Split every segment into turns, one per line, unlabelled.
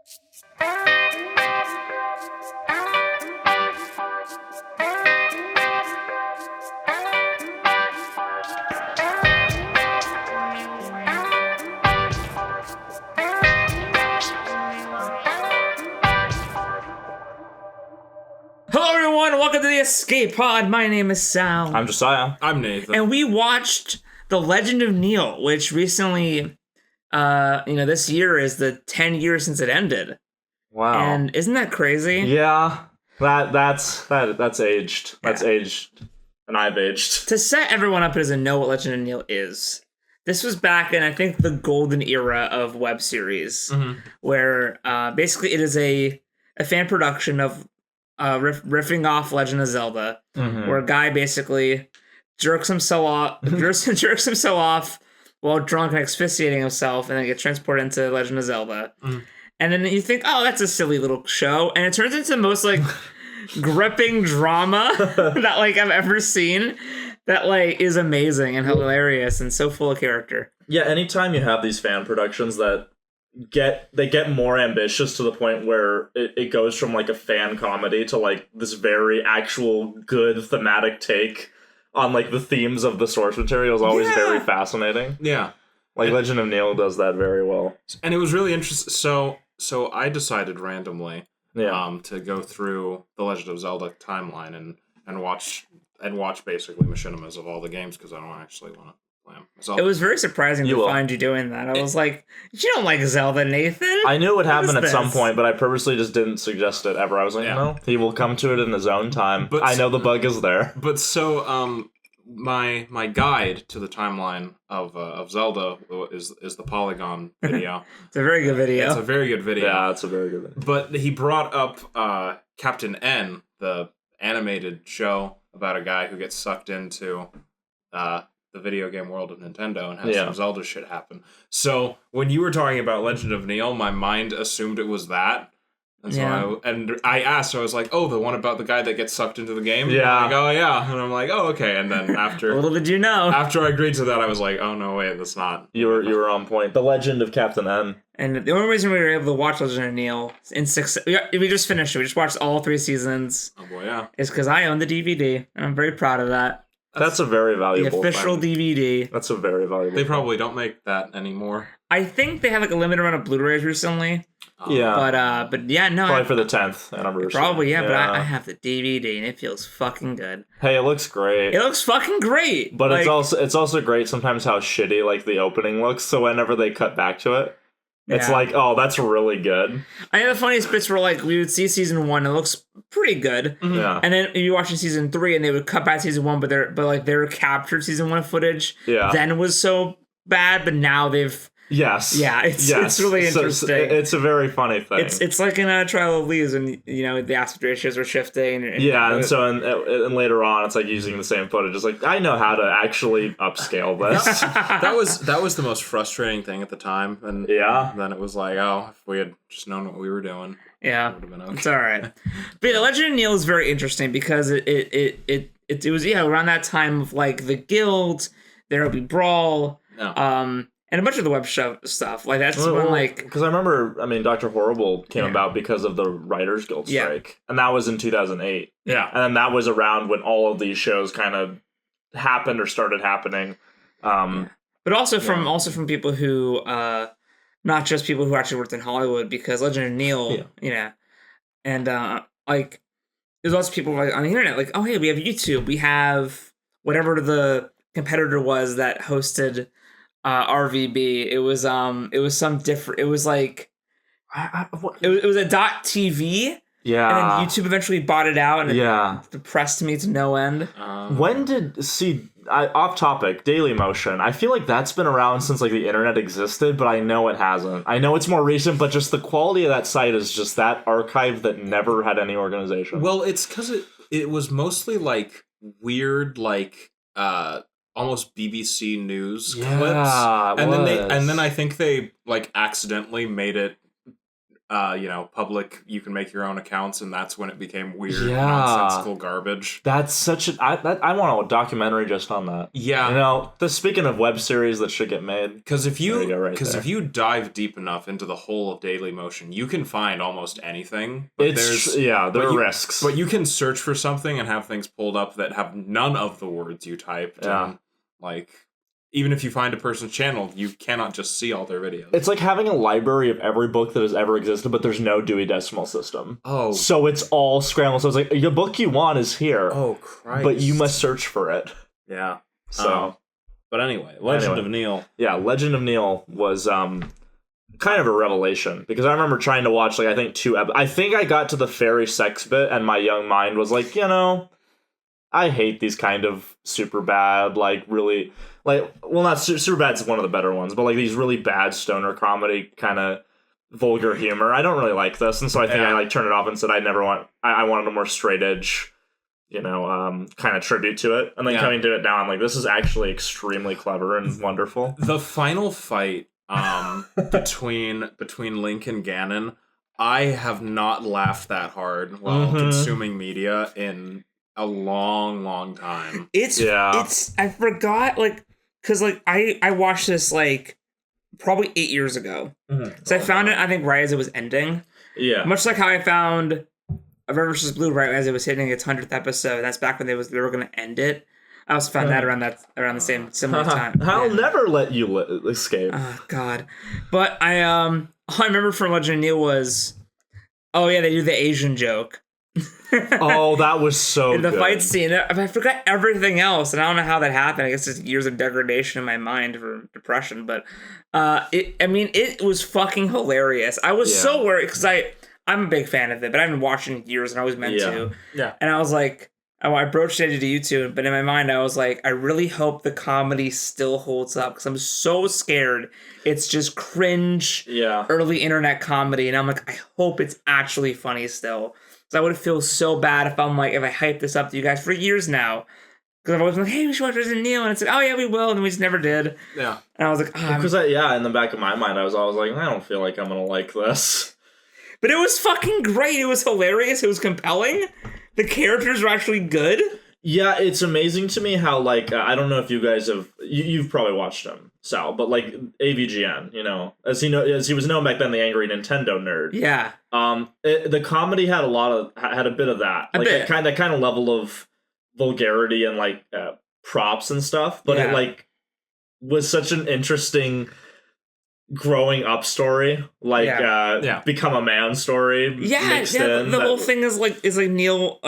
Hello everyone, welcome to the Escape Pod. My name is Sal.
I'm Josiah.
I'm Nathan.
And we watched The Legend of Neil, which recently, this year is the 10 years since it ended.
Wow.
And isn't that crazy?
Yeah, that's aged. That's aged, and I've aged.
To set everyone up who doesn't know what Legend of Neil is, this was back in, I think, the golden era of web series, where basically it is a fan production of riffing off Legend of Zelda, where a guy basically jerks himself off while drunk and asphyxiating himself, and then gets transported into Legend of Zelda. And then you think, oh, that's a silly little show, and it turns into the most gripping drama that I've ever seen. That is amazing and hilarious and so full of character.
Yeah, anytime you have these fan productions that get more ambitious to the point where it goes from a fan comedy to this very actual good thematic take on the themes of the source material is always very fascinating.
Yeah.
Legend of Neil does that very well.
And it was really interesting. So I decided randomly to go through the Legend of Zelda timeline and watch basically machinimas of all the games because I don't actually want to play them myself.
It was very surprising to find you doing that. I was like, you don't like Zelda, Nathan.
I knew it would happen at some point, but I purposely just didn't suggest it ever. I was like, no, he will come to it in his own time. But I know the bug is there.
But so my guide to the timeline of Zelda is the Polygon video.
It's a very good video.
It's a very good video.
Yeah, it's a very good video.
But he brought up Captain N, the animated show about a guy who gets sucked into the video game world of Nintendo and has some Zelda shit happen. So when you were talking about Legend of Neil, my mind assumed it was that. And so I asked, I was like, oh, the one about the guy that gets sucked into the game?
Yeah.
I'm like, oh, yeah. And I'm like, oh, okay. And then after...
Little did you know.
After I agreed to that, I was like, oh, no, wait, that's not...
You were on point. The Legend of Captain N.
And the only reason we were able to watch Legend of Neil in we just finished it. We just watched all 3 seasons.
Oh, boy, yeah.
Is because I own the DVD, and I'm very proud of that.
That's a very valuable
The official
thing.
DVD.
That's a very valuable
They probably don't make that anymore.
I think they have a limited amount of Blu-rays recently.
Yeah.
But yeah, no.
Probably for the 10th anniversary.
Probably, yeah. But I have the DVD, and it feels fucking good.
Hey, it looks great.
It looks fucking great.
But it's also great sometimes how shitty the opening looks. So whenever they cut back to it, it's oh, that's really good.
I think the funniest bits were we would see season 1, it looks pretty good.
Yeah.
And then you're watching season 3, and they would cut back to season 1, but their captured season 1 footage then was so bad, but now they've...
Yes.
Yeah, it's really interesting.
So it's a very funny thing.
It's like in Trial of Leaves when the aspect ratios were shifting.
And later on, it's using the same footage. It's I know how to actually upscale this.
that was the most frustrating thing at the time, and then it was if we had just known what we were doing, it would have been okay.
It's all right. But the Legend of Neil is very interesting because it was around that time of the Guild, there will be Brawl, and a bunch of the web stuff. That's when,
because I remember, Dr. Horrible came about because of the Writers Guild strike. And that was in 2008.
Yeah.
And then that was around when all of these shows kind of happened or started happening.
But also from people who, not just people who actually worked in Hollywood, because Legend of Neil, and, there's lots of people on the internet, oh, hey, we have YouTube. We have whatever the competitor was that hosted... RVB. It was some different. It was it was a .tv. Yeah. And then YouTube eventually bought it out, and it depressed me to no end.
When did off topic Daily Motion? I feel that's been around since the internet existed, but I know it hasn't. I know it's more recent, but just the quality of that site is just that archive that never had any organization.
Well, it's because it was mostly weird almost BBC News clips, and then I think they accidentally made it public, you can make your own accounts, and that's when it became weird,
Yeah.
nonsensical garbage.
That's such an... I want a documentary just on that.
Yeah.
Speaking of web series that should get made...
Because if you dive deep enough into the whole of Dailymotion, you can find almost anything. But
there are risks.
But you can search for something and have things pulled up that have none of the words you typed.
Yeah.
And, even if you find a person's channel, you cannot just see all their videos.
It's like having a library of every book that has ever existed, but there's no Dewey Decimal System.
Oh.
So it's all scrambled. So it's like, the book you want is here.
Oh, Christ.
But you must search for it.
Yeah.
So.
But anyway, Legend of Neil.
Yeah, Legend of Neil was kind of a revelation. Because I remember trying to watch, I think 2 episodes. I think I got to the fairy sex bit, and my young mind was like, I hate these kind of super bad, really... not super bad's one of the better ones, but these really bad stoner comedy kind of vulgar humor. I don't really like this, and so I think I turned it off and said I wanted a more straight edge, kind of tribute to it. And then coming to it now, I'm like, this is actually extremely clever and wonderful.
The final fight between Link and Ganon, I have not laughed that hard while consuming media in a long time.
It's I forgot because I watched this probably 8 years ago. So I found it, I think, right as it was ending.
Yeah.
Much like how I found Red vs. Blue right as it was hitting its 100th episode. That's back when they were going to end it. I also found that around the same similar time.
I'll never let you escape.
Oh God. But I remember from Legend of Neil was, they do the Asian joke.
Oh, that was so
in the
good.
fight scene. I forgot everything else, and I don't know how that happened. I guess it's years of degradation in my mind for depression, but it was fucking hilarious. I was so worried because I'm a big fan of it, but I haven't watched it in years, and I was meant to.
Yeah.
And I was like, I broached it to YouTube, but in my mind, I was like, I really hope the comedy still holds up because I'm so scared it's just cringe, early internet comedy, and I'm like, I hope it's actually funny still. I would feel so bad if I hype this up to you guys for years now. Because I've always been like, hey, we should watch Resident Evil. And it's like, oh yeah, we will. And we just never did.
Yeah.
And I was like,
because in the back of my mind, I was always like, I don't feel like I'm going to like this.
But it was fucking great. It was hilarious. It was compelling. The characters were actually good.
Yeah, it's amazing to me how, I don't know if you guys have... You've probably watched him, Sal, but, AVGN, as he was known back then, the angry Nintendo nerd.
Yeah.
The comedy had a bit of that. That kind of level of vulgarity and, props and stuff, but it, was such an interesting growing up story, become a man story mixed in.
The whole thing is Neil,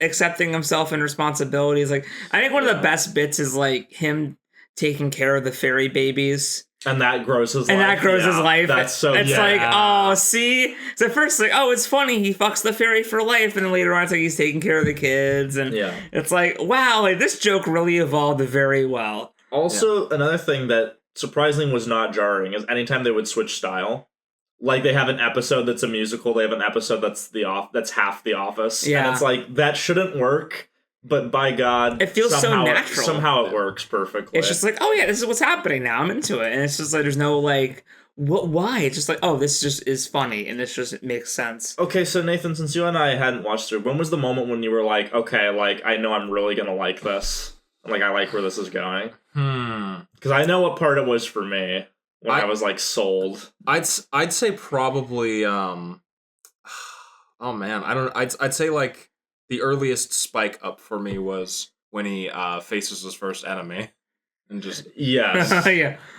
accepting himself and responsibilities. I think one of the best bits is him taking care of the fairy babies.
And that grows his life.
And that grows his life.
That's so
It's see? So at first it's funny, he fucks the fairy for life, and then later on it's he's taking care of the kids, and it's wow, this joke really evolved very well.
Also, another thing that surprisingly was not jarring is anytime they would switch style. They have an episode that's a musical, they have an episode that's half The Office.
Yeah.
And it's that shouldn't work, but by God,
it feels so natural.
Somehow it works perfectly.
It's just this is what's happening now. I'm into it. And it's just there's no why? It's just this just is funny, and this just makes sense.
Okay, so Nathan, since you and I hadn't watched it, when was the moment when you were okay, I know I'm really gonna like this? I like where this is going. Because I know what part it was for me when I was sold.
I'd say probably oh man, I don't. I'd say the earliest spike up for me was when he faces his first enemy and just
yes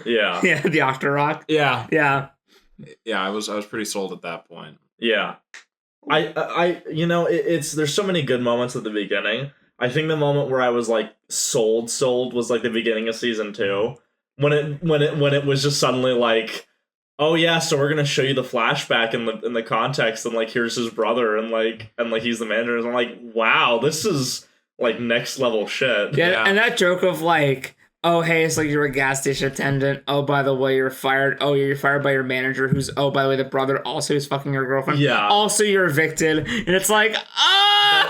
yeah the Octorok yeah
I was pretty sold at that point.
I there's so many good moments at the beginning. I think the moment where I was sold was the beginning of season 2 when it was just suddenly oh yeah, so we're gonna show you the flashback in the context, and here's his brother, and he's the manager, and I'm wow, this is next level shit.
Yeah, and that joke of oh hey, it's you're a gas station attendant. Oh, by the way, you're fired. Oh, you're fired by your manager, who's by the way the brother also is fucking your girlfriend.
Yeah.
Also, you're evicted, and it's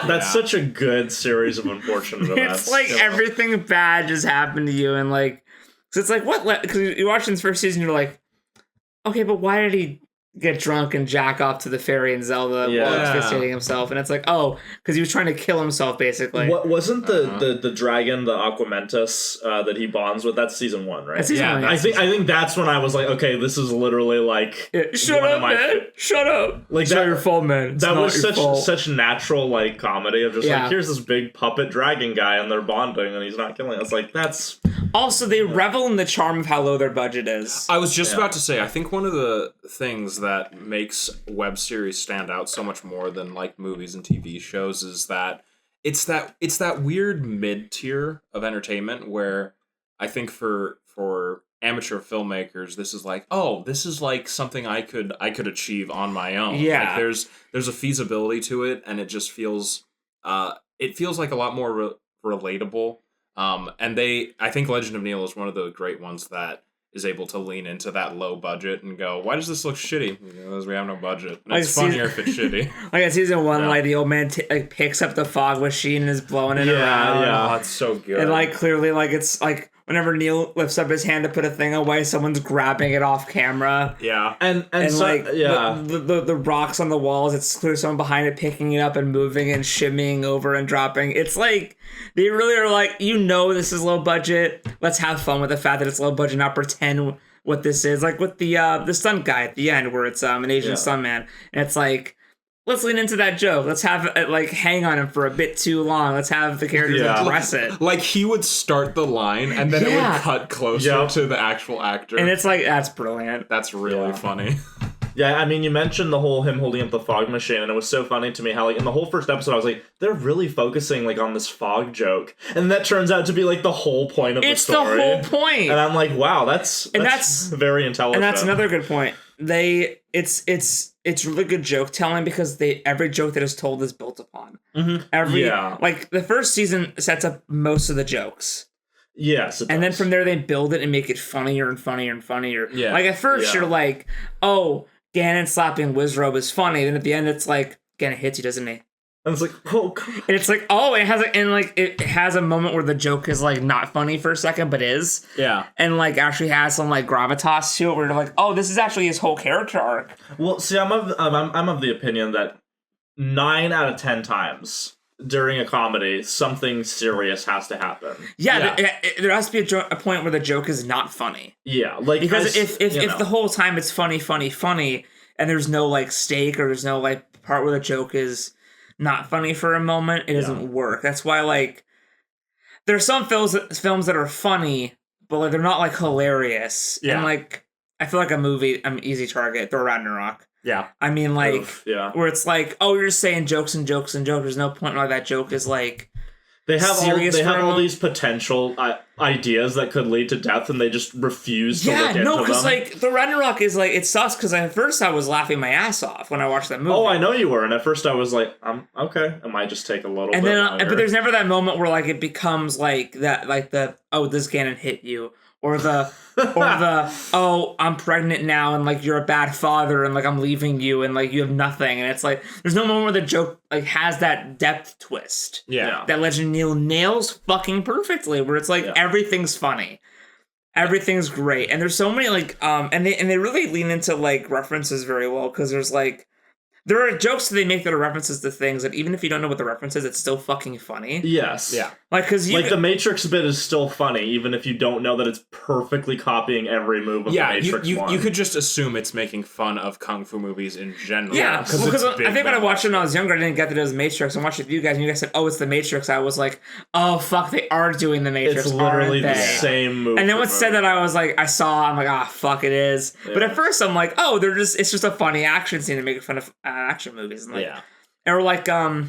that's such a good series of unfortunate events.
It's everything bad just happened to you, and so it's what? Because you're watching this first season, you're okay, but why did he get drunk and jack off to the fairy in Zelda while asphyxiating himself, and it's like, oh, because he was trying to kill himself, basically.
What wasn't the dragon, the Aquamentus, that he bonds with? That's season 1, right?
That's season 1,
I think that's when I was like, okay, this is literally like,
shut up, man! Shut up!
Like
it's not your fault, man. It's
that
not
was
your fault.
such natural like comedy of just like, here's this big puppet dragon guy and they're bonding and he's not killing us. Like that's
also they revel in the charm of how low their budget is.
I was just about to say, I think one of the things that makes web series stand out so much more than like movies and TV shows is that it's that weird mid tier of entertainment where I think for amateur filmmakers this is like something I could achieve on my own.
Yeah,
like there's a feasibility to it, and it just feels like a lot more relatable. And I think Legend of Neil is one of the great ones that is able to lean into that low budget and go, why does this look shitty? Because we have no budget. And it's funnier if it's shitty.
Like in season 1, like the old man picks up the fog machine and is blowing it around.
Yeah, it's so good.
And like clearly, like it's like whenever Neil lifts up his hand to put a thing away, someone's grabbing it off camera.
Yeah,
and so,
like the rocks on the walls, it's clear someone behind it picking it up and moving and shimmying over and dropping. It's like they really are like, this is low budget. Let's have fun with the fact that it's low budget, not pretend what this is. Like with the stunt guy at the end, where it's an Asian stunt man, and it's like, let's lean into that joke. Let's have it like hang on him for a bit too long. Let's have the characters address it.
Like he would start the line and then it would cut closer to the actual actor.
And it's like, that's brilliant.
That's really funny.
Yeah, I mean, you mentioned the whole him holding up the fog machine, and it was so funny to me how, like, in the whole first episode, I was like, they're really focusing, like, on this fog joke. And that turns out to be, like, the whole point of the story.
It's the whole point!
And I'm like, wow, that's very intelligent.
And that's another good point. It's really good joke telling because every joke that is told is built upon.
Mm-hmm.
Like, the first season sets up most of the jokes.
Yes,
and then from there, they build it and make it funnier and funnier and funnier.
Yeah.
Like, at first, you're like, oh, Ganon slapping Wizrobe is funny. Then at the end, it's like, Ganon hits you, doesn't he?
And it's like, oh, God.
And it's like, oh, it has a moment where the joke is like not funny for a second, but is.
Yeah.
And like actually has some like gravitas to it, where you're like, oh, this is actually his whole character arc.
Well, see, I'm of the opinion that 9 out of 10 times during a comedy, something serious has to happen.
Yeah. There has to be a point where the joke is not funny.
Yeah, like
because if the whole time it's funny, and there's no like stake or there's no like part where the joke is not funny for a moment, it doesn't work. That's why like there's some films that are funny, but like they're not like hilarious. Yeah. And like I feel like a movie, I'm easy target. Throw Ragnarok.
Yeah.
I mean, like, where it's like, oh, you're just saying jokes and jokes and jokes. There's no point why that joke is like.
They have all these potential ideas that could lead to death, and they just refuse to look into them. Yeah, no,
because like the Ragnarok is like, it sucks because at first I was laughing my ass off when I watched that movie.
Oh, I know you were, and at first I was like, okay, it might just take a little. And bit longer.
But there's never that moment where like it becomes like that, like the does Ganon hit you? Or the oh, I'm pregnant now and like you're a bad father and like I'm leaving you and like you have nothing, and it's like there's no moment where the joke like has that depth twist.
Yeah.
That Legend of Neil nails fucking perfectly, where it's like everything's funny. Everything's great. And there's so many like and they really lean into like references very well, because there's like there are jokes that they make that are references to things that even if you don't know what the reference is, it's still fucking funny.
Yes.
Yeah.
Like,
the Matrix bit is still funny, even if you don't know that it's perfectly copying every move of the Matrix.
You could just assume it's making fun of kung fu movies in general.
Yeah, because I think when I watched it when I was younger, I didn't get that it was Matrix. I watched it with you guys, and you guys said, oh, it's the Matrix. I was like, oh, fuck, they are doing the Matrix,
it's literally the same move.
And then when it said that, I was like, I'm like, ah, fuck, it is. Yeah. But at first, I'm like, oh, it's just a funny action scene to make fun of action movies. And like, or like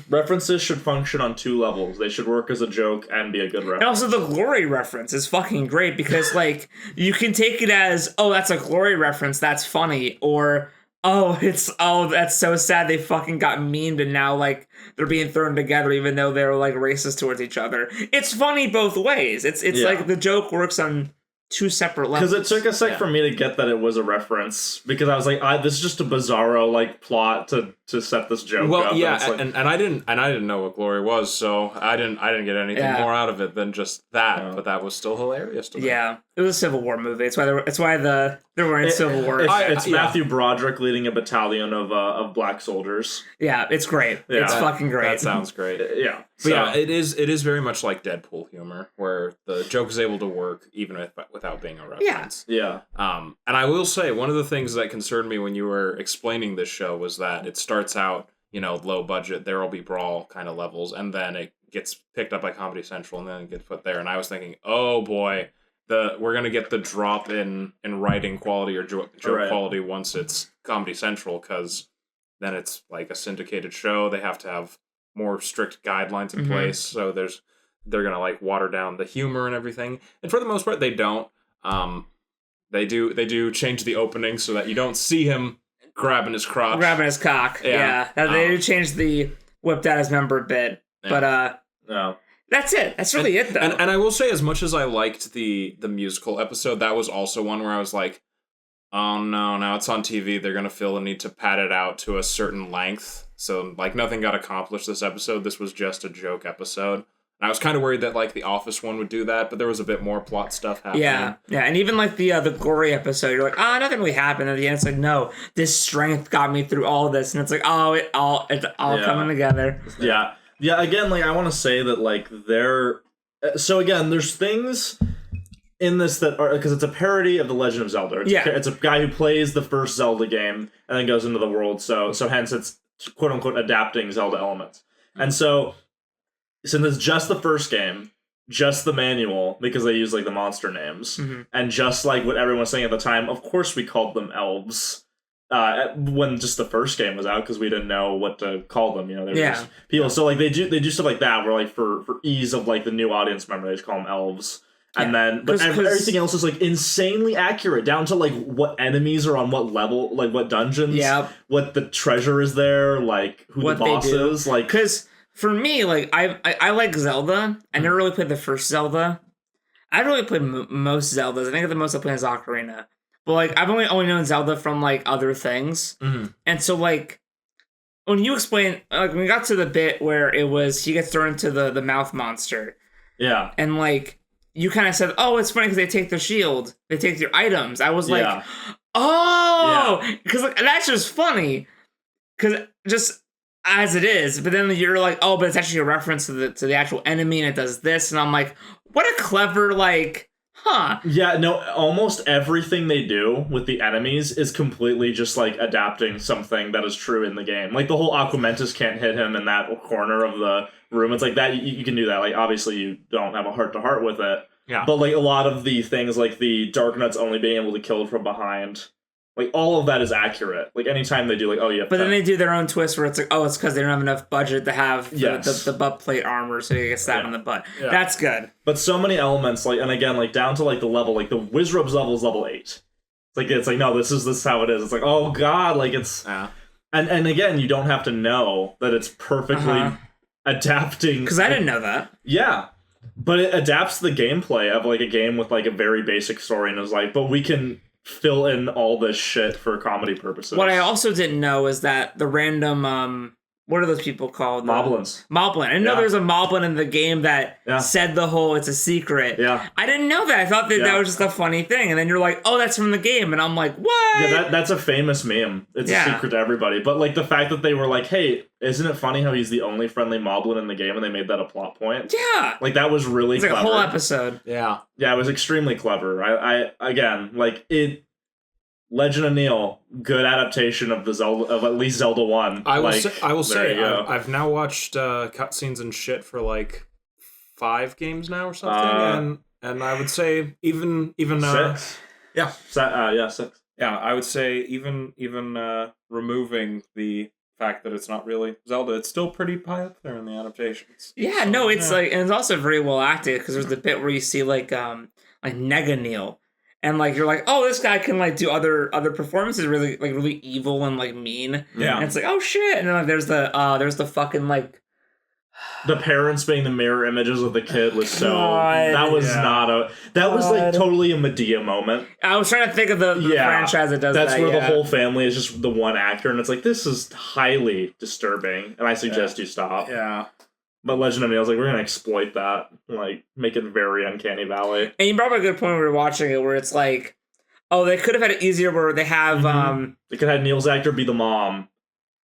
references should function on 2 levels. They should work as a joke and be a good reference.
And also the glory reference is fucking great, because like you can take it as, oh, that's a glory reference, that's funny, or that's so sad they fucking got memed and now like they're being thrown together even though they're like racist towards each other. It's funny both ways. It's like the joke works on two separate levels.
Because it took a sec for me to get that it was a reference, because I was like, this is just a bizarro like plot to set this joke up.
And I didn't know what glory was, so I didn't get anything more out of it than just that. But that was still hilarious to me.
Yeah, it was a Civil War movie. It's why they were in Civil War.
It's Matthew Broderick leading a battalion of black soldiers.
Yeah, it's great. Yeah, it's fucking great.
That sounds great.
Yeah,
but it is very much like Deadpool humor, where the joke is able to work even without being a reference.
Yeah.
And I will say, one of the things that concerned me when you were explaining this show was that it starts out, low budget, there will be brawl kind of levels, and then it gets picked up by Comedy Central, and then it gets put there. And I was thinking, oh boy, we're gonna get the drop in writing quality or joke quality once it's Comedy Central, because then it's like a syndicated show. They have to have more strict guidelines in place, so they're gonna like water down the humor and everything. And for the most part, they don't. They do change the opening so that you don't see him grabbing his crotch, grabbing his cock.
Yeah. They do change the whipped out his member bit, but
no.
That's it. That's really it, though.
And I will say, as much as I liked the musical episode, that was also one where I was like, oh no, now it's on TV. They're gonna feel the need to pad it out to a certain length. So like nothing got accomplished this episode. This was just a joke episode. And I was kind of worried that like the Office one would do that, but there was a bit more plot stuff happening.
Yeah, and even like the glory episode, you're like, nothing really happened. At the end, it's like, no, this strength got me through all this, and it's like, it's all coming together.
Yeah. Again, like I want to say that like so again, there's things in this that are, because it's a parody of the Legend of Zelda. It's a guy who plays the first Zelda game and then goes into the world. So hence it's quote unquote adapting Zelda elements. And so since it's just the first game, just the manual, because they use like the monster names, and just like what everyone was saying at the time, of course we called them elves. When just the first game was out, because we didn't know what to call them, they were just people. So like they do stuff like that, where like for ease of like the new audience member, they just call them elves. And then, but everything else is like insanely accurate, down to like what enemies are on what level, like what dungeons, what the treasure is there, like who what the boss is, like.
Because for me, like I like Zelda. I never really played the first Zelda. I really played most Zeldas. I think the most I played is Ocarina. But like I've only known Zelda from like other things, and so like when you explain, like when we got to the bit where it was he gets thrown into the mouth monster, and like you kind of said, oh, it's funny because they take their shield, they take your items. I was like, because like, that's just funny, because just as it is. But then you're like, oh, but it's actually a reference to the actual enemy, and it does this, and I'm like, what a clever like. Huh.
Yeah, no, almost everything they do with the enemies is completely just, like, adapting something that is true in the game. Like, the whole Aquamentus can't hit him in that corner of the room. It's like that, you can do that. Like, obviously you don't have a heart-to-heart with it.
Yeah.
But, like, a lot of the things, like the Darknuts only being able to kill from behind, like, all of that is accurate. Like, anytime they do, like, oh, yeah.
But then they do their own twist where it's like, oh, it's because they don't have enough budget to have the butt plate armor, so you get stabbed in the butt. Yeah. That's good.
But so many elements, like, and again, like, down to, like, the level, like, the Wizrub's level is level 8. It's like, no, this is how it is. It's like, oh, God, like, it's... And again, you don't have to know that it's perfectly adapting...
Because I didn't know that.
Yeah. But it adapts the gameplay of, like, a game with, like, a very basic story, and is like, but we can... fill in all this shit for comedy purposes.
What I also didn't know is that the random, what are those people called?
Moblins.
Moblin. I didn't know there was a Moblin in the game that said the whole, it's a secret.
Yeah.
I didn't know that. I thought that was just a funny thing. And then you're like, oh, that's from the game. And I'm like, what?
Yeah, that's a famous meme. It's a secret to everybody. But, like, the fact that they were like, hey, isn't it funny how he's the only friendly Moblin in the game, and they made that a plot point?
Yeah.
Like, that was really clever.
Like a whole episode.
Yeah.
Yeah, it was extremely clever. I again, like, Legend of Neil, good adaptation of the Zelda, of at least Zelda 1.
I will say I've now watched cutscenes and shit for like 5 games now or something, and I would say even
6. 6.
Yeah, I would say even removing the fact that it's not really Zelda, it's still pretty high up there in the adaptations.
Yeah, so, it's like, and it's also very well acted, because there's the bit where you see like Nega Neil. And like you're like, oh, this guy can like do other performances really evil and like mean.
Yeah.
And it's like, oh shit. And then like there's the fucking like
The parents being the mirror images of the kid was so...
God,
that was not a... That was like totally a Medea moment.
I was trying to think of the franchise that does
that's
that.
where the whole family is just the one actor, and it's like, this is highly disturbing, and I suggest you stop.
Yeah.
But Legend of Zelda, I was like, we're going to exploit that. Like, make it very Uncanny Valley.
And you brought up a good point when we were watching it, where it's like, oh, they could have had it easier where they have...
They could have Neil's actor be the mom.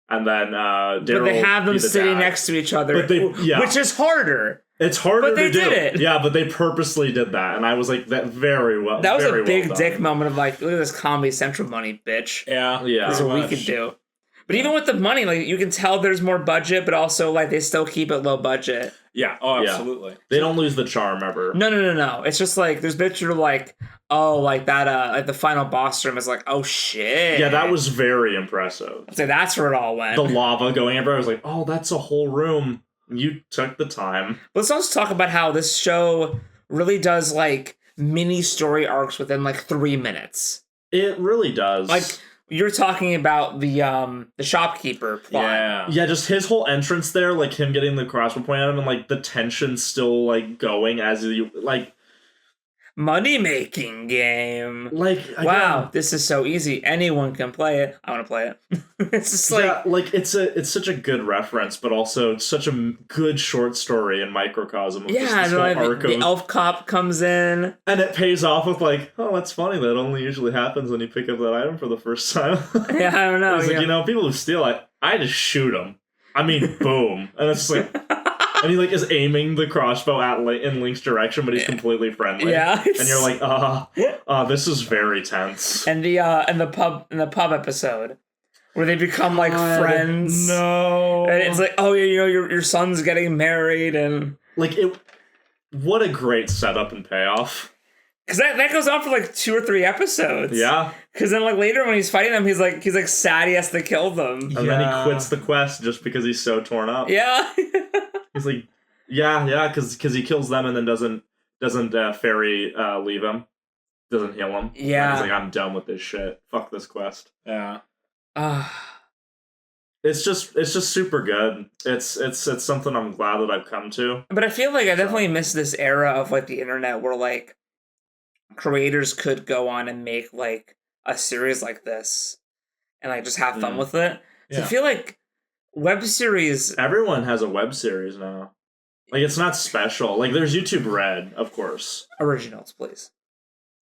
And then Daryl.
But they have them sitting
dad.
next to each other, which is harder.
It's harder
but they
to do.
Did it.
Yeah, but they purposely did that, and I was like, that very well.
That was a big
well
dick moment of like, look at this Comedy Central money, bitch.
Yeah.
This is what we could do. But even with the money, like you can tell there's more budget, but also like they still keep it low budget.
Yeah. Oh, absolutely.
Yeah. They don't lose the charm ever.
No. It's just like there's bits where like, oh, like that. Like the final boss room is like, oh shit.
Yeah, that was very impressive.
So that's where it all went.
The lava going everywhere. I was like, oh, that's a whole room. You took the time.
Let's also talk about how this show really does like mini story arcs within like 3 minutes.
It really does.
Like. You're talking about the shopkeeper plot.
Yeah, just his whole entrance there, like him getting the crossbow point at him, and like the tension still like going as you like
money-making game.
Like, again,
wow, this is so easy. Anyone can play it. I want to play it. It's just like
it's such a good reference, but also such a good short story and microcosm of just this whole arc
the elf cop comes in,
and it pays off with like, oh, that's funny. That only usually happens when you pick up that item for the first time.
Yeah, I don't know.
It's like, people who steal it, I just shoot them. I mean, boom, and it's like. And he like is aiming the crossbow at in Link's direction, but he's completely friendly.
Yeah,
and you're like, this is very tense.
And the pub episode where they become like friends.
No,
and it's like, oh, your son's getting married, and
like it. What a great setup and payoff.
Because that goes on for like 2 or 3 episodes.
Yeah.
Because then like later when he's fighting them, he's like sad he has to kill them.
And then he quits the quest just because he's so torn up.
Yeah.
He's like, because he kills them and then doesn't Fairy leave him, doesn't heal him.
Yeah.
He's like, I'm done with this shit. Fuck this quest.
Yeah.
It's just super good. It's something I'm glad that I've come to.
But I feel like I definitely miss this era of like the internet where like creators could go on and make like a series like this and like just have fun with it. So I feel like web series.
Everyone has a web series now. Like it's not special. Like there's YouTube Red, of course.
Originals, please.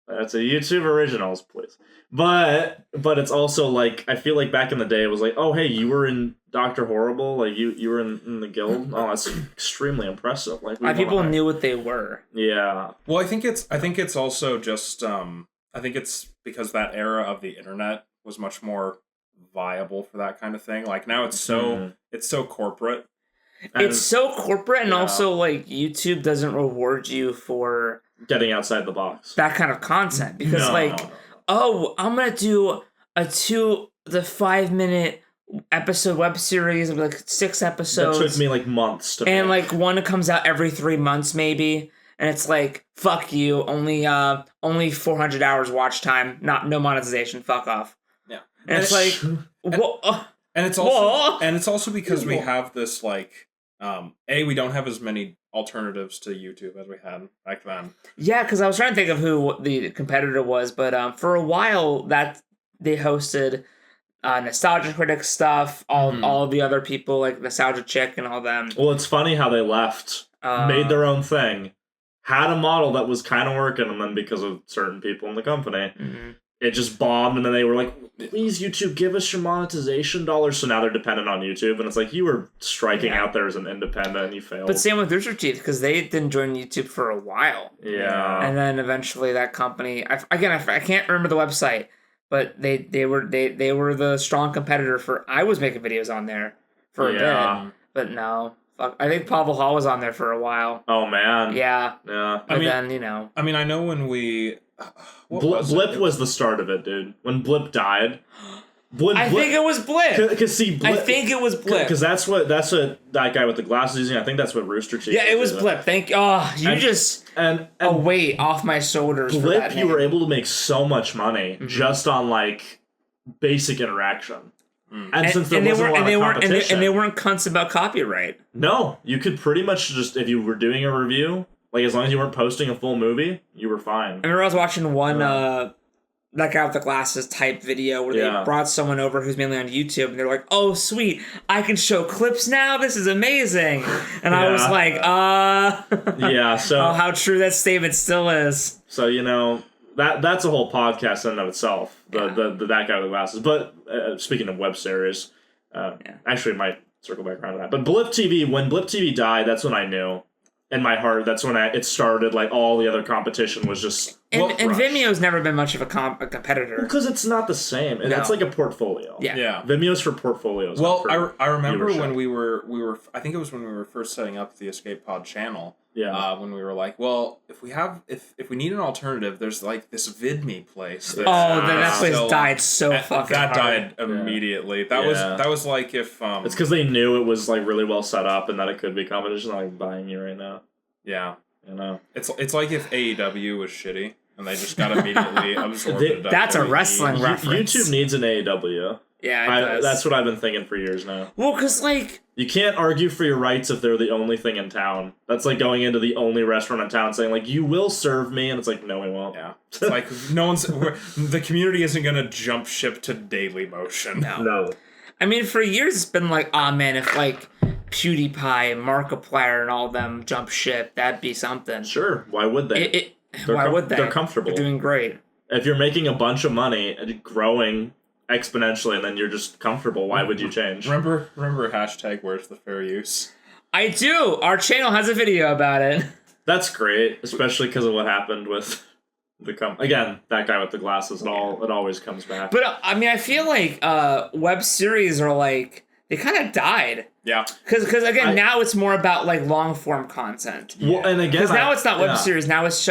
That's a YouTube Originals, please. But it's also like I feel like back in the day it was like, oh hey, you were in Dr. Horrible, like you were in the guild. Oh, that's extremely impressive. Like
people knew what they were.
Yeah.
Well, I think it's also just I think it's because that era of the internet was much more viable for that kind of thing. Like now it's so corporate.
It's so corporate, and also like YouTube doesn't reward you for
getting outside the box.
That kind of content because oh, I'm gonna do the 5-minute episode web series of like 6 episodes.
That took me like months to
and
make.
Like one comes out every 3 months maybe, and it's like fuck you, only 400 hours watch time, no monetization, fuck off.
Yeah,
and it's like
and it's also because we have this like we don't have as many alternatives to YouTube as we had back then. Yeah,
because I was trying to think of who the competitor was, but for a while that they hosted Nostalgia Critic stuff, all of the other people like Nostalgia Chick and all them.
Well, it's funny how they left, made their own thing, had a model that was kind of working, and then because of certain people in the company, it just bombed, and then they were like, please, YouTube, give us your monetization dollars. So now they're dependent on YouTube, and it's like, you were striking out there as an independent, and you failed.
But same with Rooster Teeth, because they didn't join YouTube for a while.
Yeah.
And then eventually that company, I can't remember the website, but they were the strong competitor for, I was making videos on there for a bit, but no. I think Pavel Hall was on there for a while.
Oh, man.
Yeah.
Yeah.
But then,
I know when we...
Blip was the start of it, dude. When Blip died,
I think it was Blip.
Because see,
I think it was Blip.
Because that's what that guy with the glasses using. I think that's what Rooster Teeth.
Yeah, it was Blip. Thank you. Oh, a weight off my shoulders.
Blip,
for that name.
You were able to make so much money just on like basic interaction. And since there wasn't a lot of competition,
and they weren't cunts about copyright.
No, you could pretty much just, if you were doing a review, like as long as you weren't posting a full movie, you were fine.
I remember I was watching one that guy with the glasses type video where they brought someone over who's mainly on YouTube, and they're like, "Oh, sweet, I can show clips now. This is amazing." And I was like,
yeah. So
how true that statement still is.
So that's a whole podcast in and of itself. The that guy with the glasses. But speaking of web series, actually, I might circle back around to that. But Blip TV, when Blip TV died, that's when I knew. In my heart, that's when it started. Like all the other competition was just.
And Vimeo's never been much of a competitor
because it's not the same, and it's like a portfolio.
Yeah.
Vimeo's for portfolios.
Well, I remember when we were. I think it was when we were first setting up the Escape Pod channel.
Yeah.
When we were like, well, if we need an alternative, there's like this VidMe place.
That place died so fucking
hard. That died
Yeah.
immediately. That was like if
it's because they knew it was like really well set up and that it could be competition. Like buying you right now.
Yeah.
It's
like if AEW was shitty and they just got immediately absorbed.
That's a wrestling reference.
YouTube needs an AEW.
Yeah,
that's what I've been thinking for years now.
Well, because like
you can't argue for your rights if they're the only thing in town. That's like going into the only restaurant in town saying like, "You will serve me," and it's like, "No, we won't."
Yeah, it's like the community isn't gonna jump ship to Daily Motion.
No.
I mean, for years it's been like, "Oh man, if like PewDiePie and Markiplier and all of them jump ship, that'd be something."
Sure, why would they?
Why would they?
They're comfortable.
They're doing great.
If you're making a bunch of money and growing exponentially and then you're just comfortable, why would you change?
Remember hashtag where's the fair use?
I do. Our channel has a video about it.
That's great, especially because of what happened with again, that guy with the glasses. It always comes back.
But I mean, I feel like web series are like they kind of died.
Yeah.
Because again, now it's more about like long form content.
Well, and again,
because now it's not web series. Now it's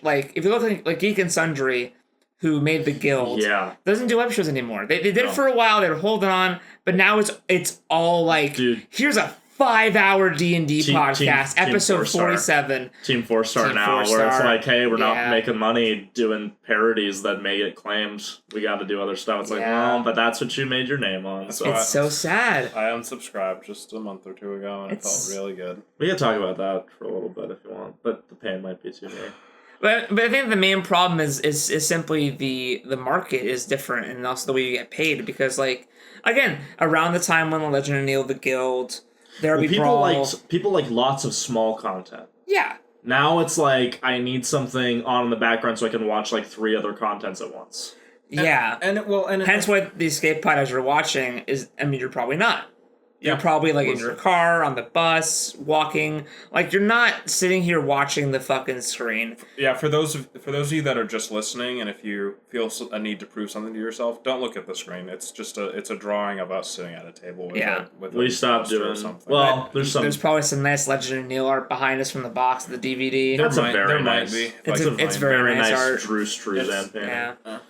like if you look like Geek and Sundry, who made the Guild, doesn't do web shows anymore. They did it for a while. They were holding on, but now it's all like, here's a 5-hour D&D podcast, episode 47.
Team 4-Star now, where it's like, hey, we're not making money doing parodies that may get claimed. We got to do other stuff. It's like, well, but that's what you made your name on.
So it's so sad.
I unsubscribed just a month or two ago, and it felt really good.
We can talk about that for a little bit if you want, but the pain might be too near.
But I think the main problem is simply the market is different, and also the way you get paid. Because like again, around the time when the Legend of Neil the Guild, there'll be
people like lots of small content.
Yeah.
Now it's like I need something on in the background so I can watch like 3 other contents at once.
Yeah. And hence why the Escape Pod as you're watching is. I mean, you're probably not. You're probably like in your car, on the bus, walking. Like you're not sitting here watching the fucking screen.
Yeah, for those of you that are just listening, and if you feel a need to prove something to yourself, don't look at the screen. It's just a drawing of us sitting at a table. With
we stopped doing
something.
Well, there's
probably some nice Legend of Neil art behind us from the box of the DVD.
That's there might be.
It's very nice art.
Drew Struzan painting.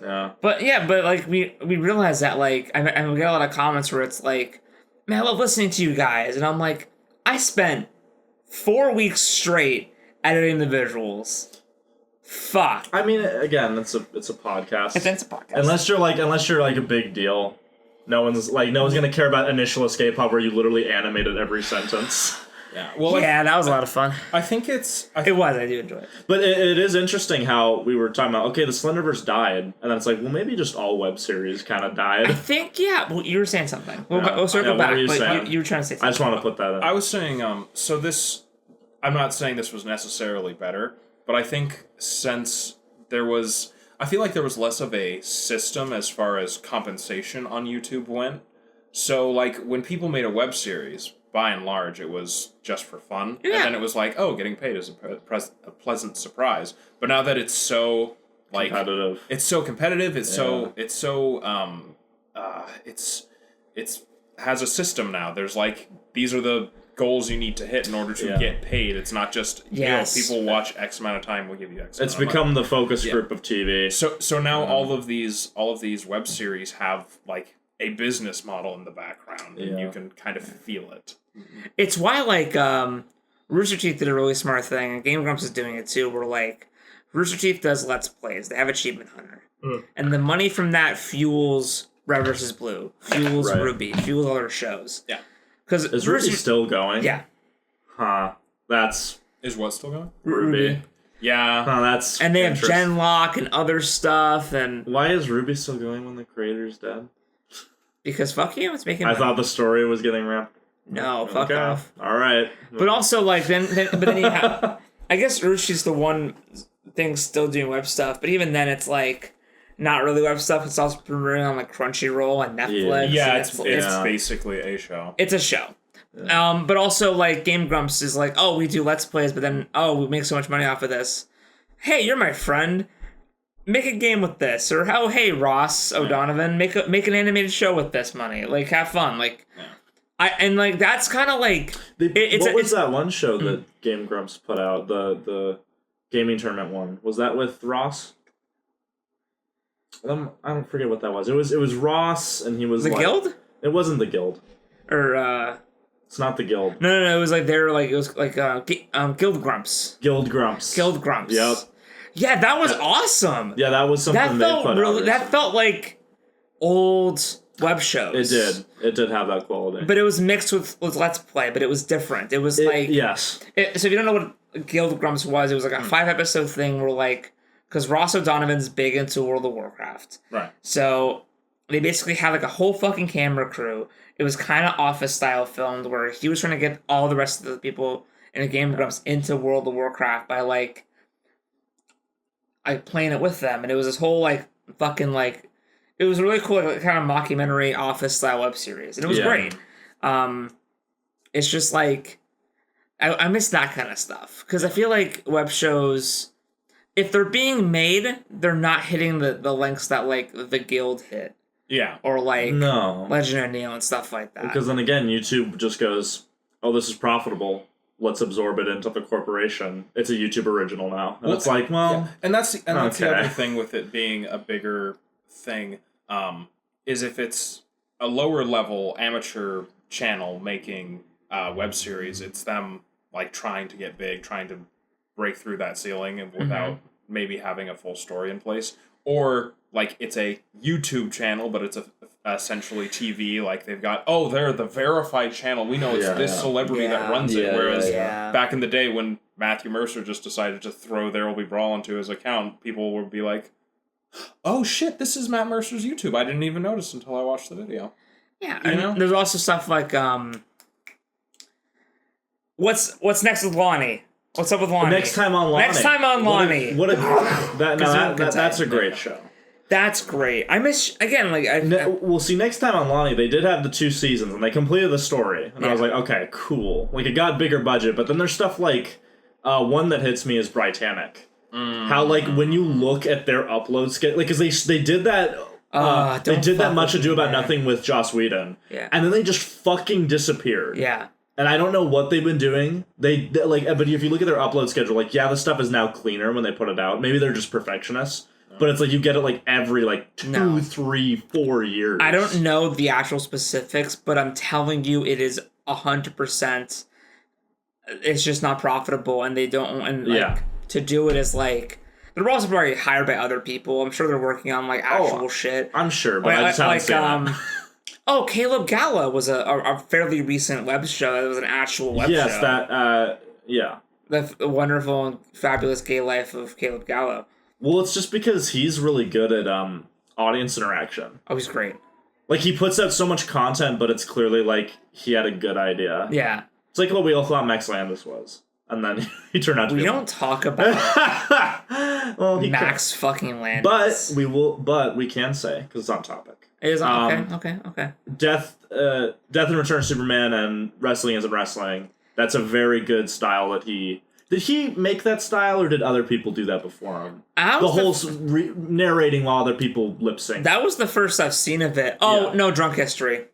Yeah.
But like we realize that like I we get a lot of comments where it's like, man, I love listening to you guys. And I'm like, I spent 4 weeks straight editing the visuals. Fuck.
I mean, again, it's a podcast.
It's a podcast.
Unless you're like a big deal. No one's gonna care about Initial Escape Pod where you literally animated every sentence.
Yeah. Well,
that was a lot of fun.
I think I
do enjoy it.
But it is interesting how we were talking about, okay, the Slenderverse died, and then it's like, well, maybe just all web series kind of died.
I think, well, you were saying something. We'll circle back, but you were trying to say something.
I just want to put that in.
I was saying, so this, I'm not saying this was necessarily better, but I think since I feel like there was less of a system as far as compensation on YouTube went. So, like, when people made a web series, by and large, it was just for fun. Yeah. And then it was like, oh, getting paid is a pleasant surprise. But now that it's so, like...
competitive.
It's so competitive. It's has a system now. There's like, these are the goals you need to hit in order to get paid. It's not just, people watch X amount of time, we'll give you X amount
of money. It's become the focus group of TV.
So now all of these web series have, like, a business model in the background, and you can kind of feel it.
It's why, like, Rooster Teeth did a really smart thing, and Game Grumps is doing it too, where, like, Rooster Teeth does Let's Plays. They have Achievement Hunter. And the money from that fuels Red vs. Blue, fuels RWBY, fuels other shows.
Yeah.
Because
is RWBY still going?
Yeah.
Huh.
Is what still going?
RWBY.
Yeah.
Huh, that's
and they have Genlock and other stuff. And
why is RWBY still going when the creator's dead?
Because fuck you, it's making
I
money.
thought the story was getting wrapped.
No, fuck off.
All right.
But also, like, then you have... I guess Urushi's the one thing still doing web stuff, but even then it's, like, not really web stuff. It's also premiering on, like, Crunchyroll and Netflix.
Yeah,
and
it's basically a show.
It's a show. Yeah. But also, like, Game Grumps is like, oh, we do Let's Plays, but then, oh, we make so much money off of this. Hey, you're my friend. Make a game with this. Or, oh, hey, Ross O'Donovan, make an animated show with this money. Like, have fun. Like, that's kind of like...
What was that one show that Game Grumps put out? The gaming tournament one. Was that with Ross? I don't forget what that was. It was Ross, and he was
The Guild?
It wasn't the Guild.
Or,
It's not the Guild.
No, it was like, it was like, Guild Grumps.
Guild Grumps.
Guild Grumps.
Yep.
Yeah, that was awesome.
Yeah, that was something they put out.
That felt like old web shows.
It did have that quality.
But it was mixed with Let's Play, but it was different. It was
yes.
So if you don't know what Guild Grumps was, it was like a 5-episode thing where, like, because Ross O'Donovan's big into World of Warcraft.
Right.
So they basically had like a whole fucking camera crew. It was kind of Office style filmed where he was trying to get all the rest of the people in a Game Grumps into World of Warcraft by like playing it with them. And it was this whole like fucking like, it was really cool, like, kind of mockumentary Office style web series. And it was great. It's just like, I miss that kind of stuff. Because I feel like web shows, if they're being made, they're not hitting the lengths that like the Guild hit.
Yeah.
Or like Legend of Neo and stuff like that.
Because then again, YouTube just goes, oh, this is profitable. Let's absorb it into the corporation. It's a YouTube original now. And it's like, well...
Yeah. And that's the other thing with it being a bigger thing, is if it's a lower level amateur channel making web series, it's them like trying to get big, trying to break through that ceiling and without maybe having a full story in place. Or like it's a YouTube channel, but it's essentially TV. Like they've got, they're the verified channel. We know it's this celebrity that runs it. Whereas back in the day when Matthew Mercer just decided to throw There Will Be Brawl into his account, people would be like, oh shit, this is Matt Mercer's YouTube. I didn't even notice until I watched the video.
Yeah, you know? There's also stuff like, what's next with Lonnie? What's up with Lonnie?
Next Time on Lonnie.
Next Time on Lonnie.
That's a great show.
That's great. I miss, again, like...
Well, see, Next Time on Lonnie, they did have the 2 seasons, and they completed the story. And I was like, okay, cool. Like, it got bigger budget, but then there's stuff like... one that hits me is Britannic. How, like, when you look at their upload schedule... Like, because they did that... they did that Much Ado About Nothing with Joss Whedon.
Yeah.
And then they just fucking disappeared.
Yeah.
And I don't know what they've been doing. They like, but if you look at their upload schedule, like, yeah, the stuff is now cleaner when they put it out. Maybe they're just perfectionists. But it's like you get it like every like 2, 3, 4 years.
I don't know the actual specifics, but I'm telling you, it is 100%. It's just not profitable, and they don't. And like, to do it is like they're also probably hired by other people. I'm sure they're working on like actual shit.
I'm sure, but I just haven't seen it.
Oh, Caleb Gala was a fairly recent web show. It was an actual web show.
Yes, that, yeah.
The wonderful and fabulous gay life of Caleb Gallo.
Well, it's just because he's really good at audience interaction.
Oh, he's great.
Like, he puts out so much content, but it's clearly like he had a good idea.
Yeah.
It's like what we all thought Max Landis was. And then he turned out to be...
We don't talk about Max fucking Landis.
But we can say, because it's on topic.
It is on, okay.
Death and Return of Superman and Wrestling Isn't Wrestling. That's a very good style that he... Did he make that style, or did other people do that before him? Narrating while other people lip sync.
That was the first I've seen of it. Oh, no, Drunk History.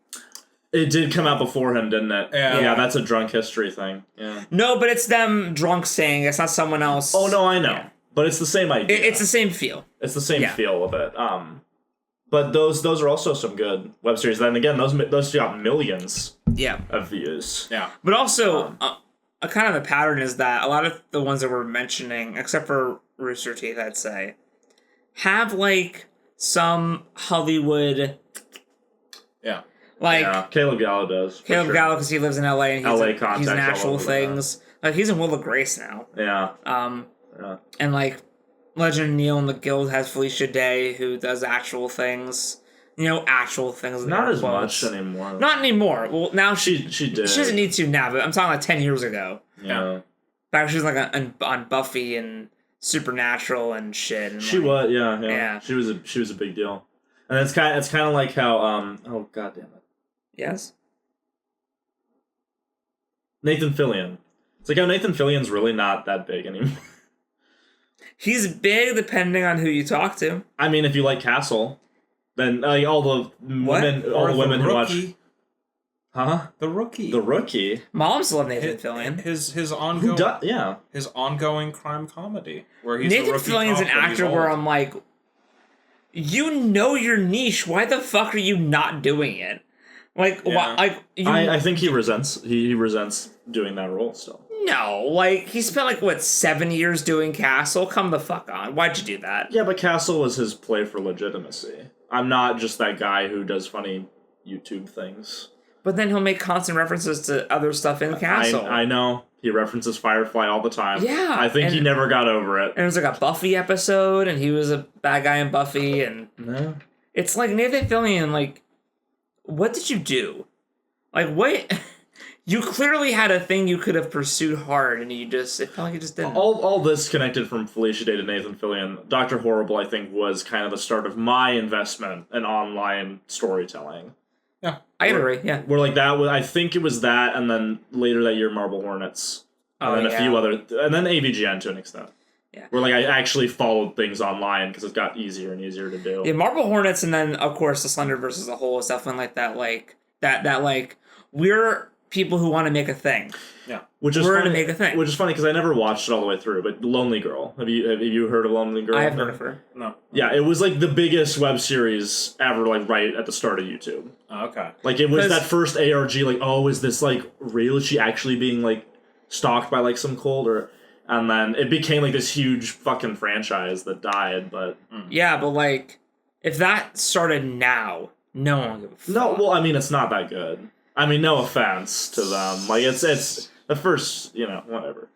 It did come out before him, didn't it? Yeah, that's a Drunk History thing. Yeah.
No, but it's them drunk saying it's not someone else.
Oh, no, I know. Yeah. But it's the same idea.
It's the same feel.
It's the same feel of it. But those are also some good web series. Then again, those got millions of views.
Yeah. But also, a kind of a pattern is that a lot of the ones that we're mentioning, except for Rooster Teeth, I'd say, have like some Hollywood
Yeah.
Like
Caleb Gallo does.
Caleb Gallo, because he lives in LA and he's in actual
all over
things. Like he's in Will of Grace now.
Yeah.
And like Legend of Neil and the Guild has Felicia Day, who does actual things. You know, actual things.
Not as much anymore.
Not anymore. Well, now she
did.
She doesn't need to now, but I'm talking like 10 years ago.
Yeah.
Back when she was like on Buffy and Supernatural and shit. And
she
like,
was, yeah. She was a big deal. And it's kind of like how oh god damn it.
Yes.
Nathan Fillion. It's like how Nathan Fillion's really not that big anymore.
He's big depending on who you talk to.
I mean, if you like Castle, then all the women who watch. Huh?
The Rookie.
The Rookie.
Moms love Nathan Fillion.
His ongoing his ongoing crime comedy where he's
Nathan Fillion's an actor where I'm like, you know your niche. Why the fuck are you not doing it? Like, why? Like,
I think he resents doing that role still.
No, like he spent like what 7 years doing Castle. Come the fuck on. Why'd you do that?
Yeah, but Castle was his play for legitimacy. I'm not just that guy who does funny YouTube things.
But then he'll make constant references to other stuff in Castle.
I know. He references Firefly all the time.
Yeah.
I think he never got over it.
And it was like a Buffy episode, and he was a bad guy in Buffy, and
no.
It's like Nathan Fillion, like, what did you do? Like, what? You clearly had a thing you could have pursued hard, and it felt like you just didn't.
All this connected from Felicia Day to Nathan Fillion. Dr. Horrible, I think, was kind of the start of my investment in online storytelling.
Yeah, I agree. Yeah,
where like that was, I think it was that, and then later that year, Marble Hornets, and then a few other, and then AVGN to an extent.
Yeah,
where like I actually followed things online because it got easier and easier to do.
Yeah, Marble Hornets, and then of course the Slender versus the Whole is definitely like that. Like that. Like we're people who want to make a thing.
Yeah,
we're
going to make a thing.
Which is funny because I never watched it all the way through. But Lonely Girl, have you heard of Lonely Girl?
I have heard of her.
No.
Yeah, it was like the biggest web series ever. Like right at the start of YouTube.
Oh, okay.
Like it was that first ARG. Like, oh, is this like real? Is she actually being like stalked by like some cult or? And then it became like this huge fucking franchise that died. But
yeah, but like if that started now, no one would give a fuck.
No, well, I mean, it's not that good. I mean, no offense to them. Like it's the first, whatever.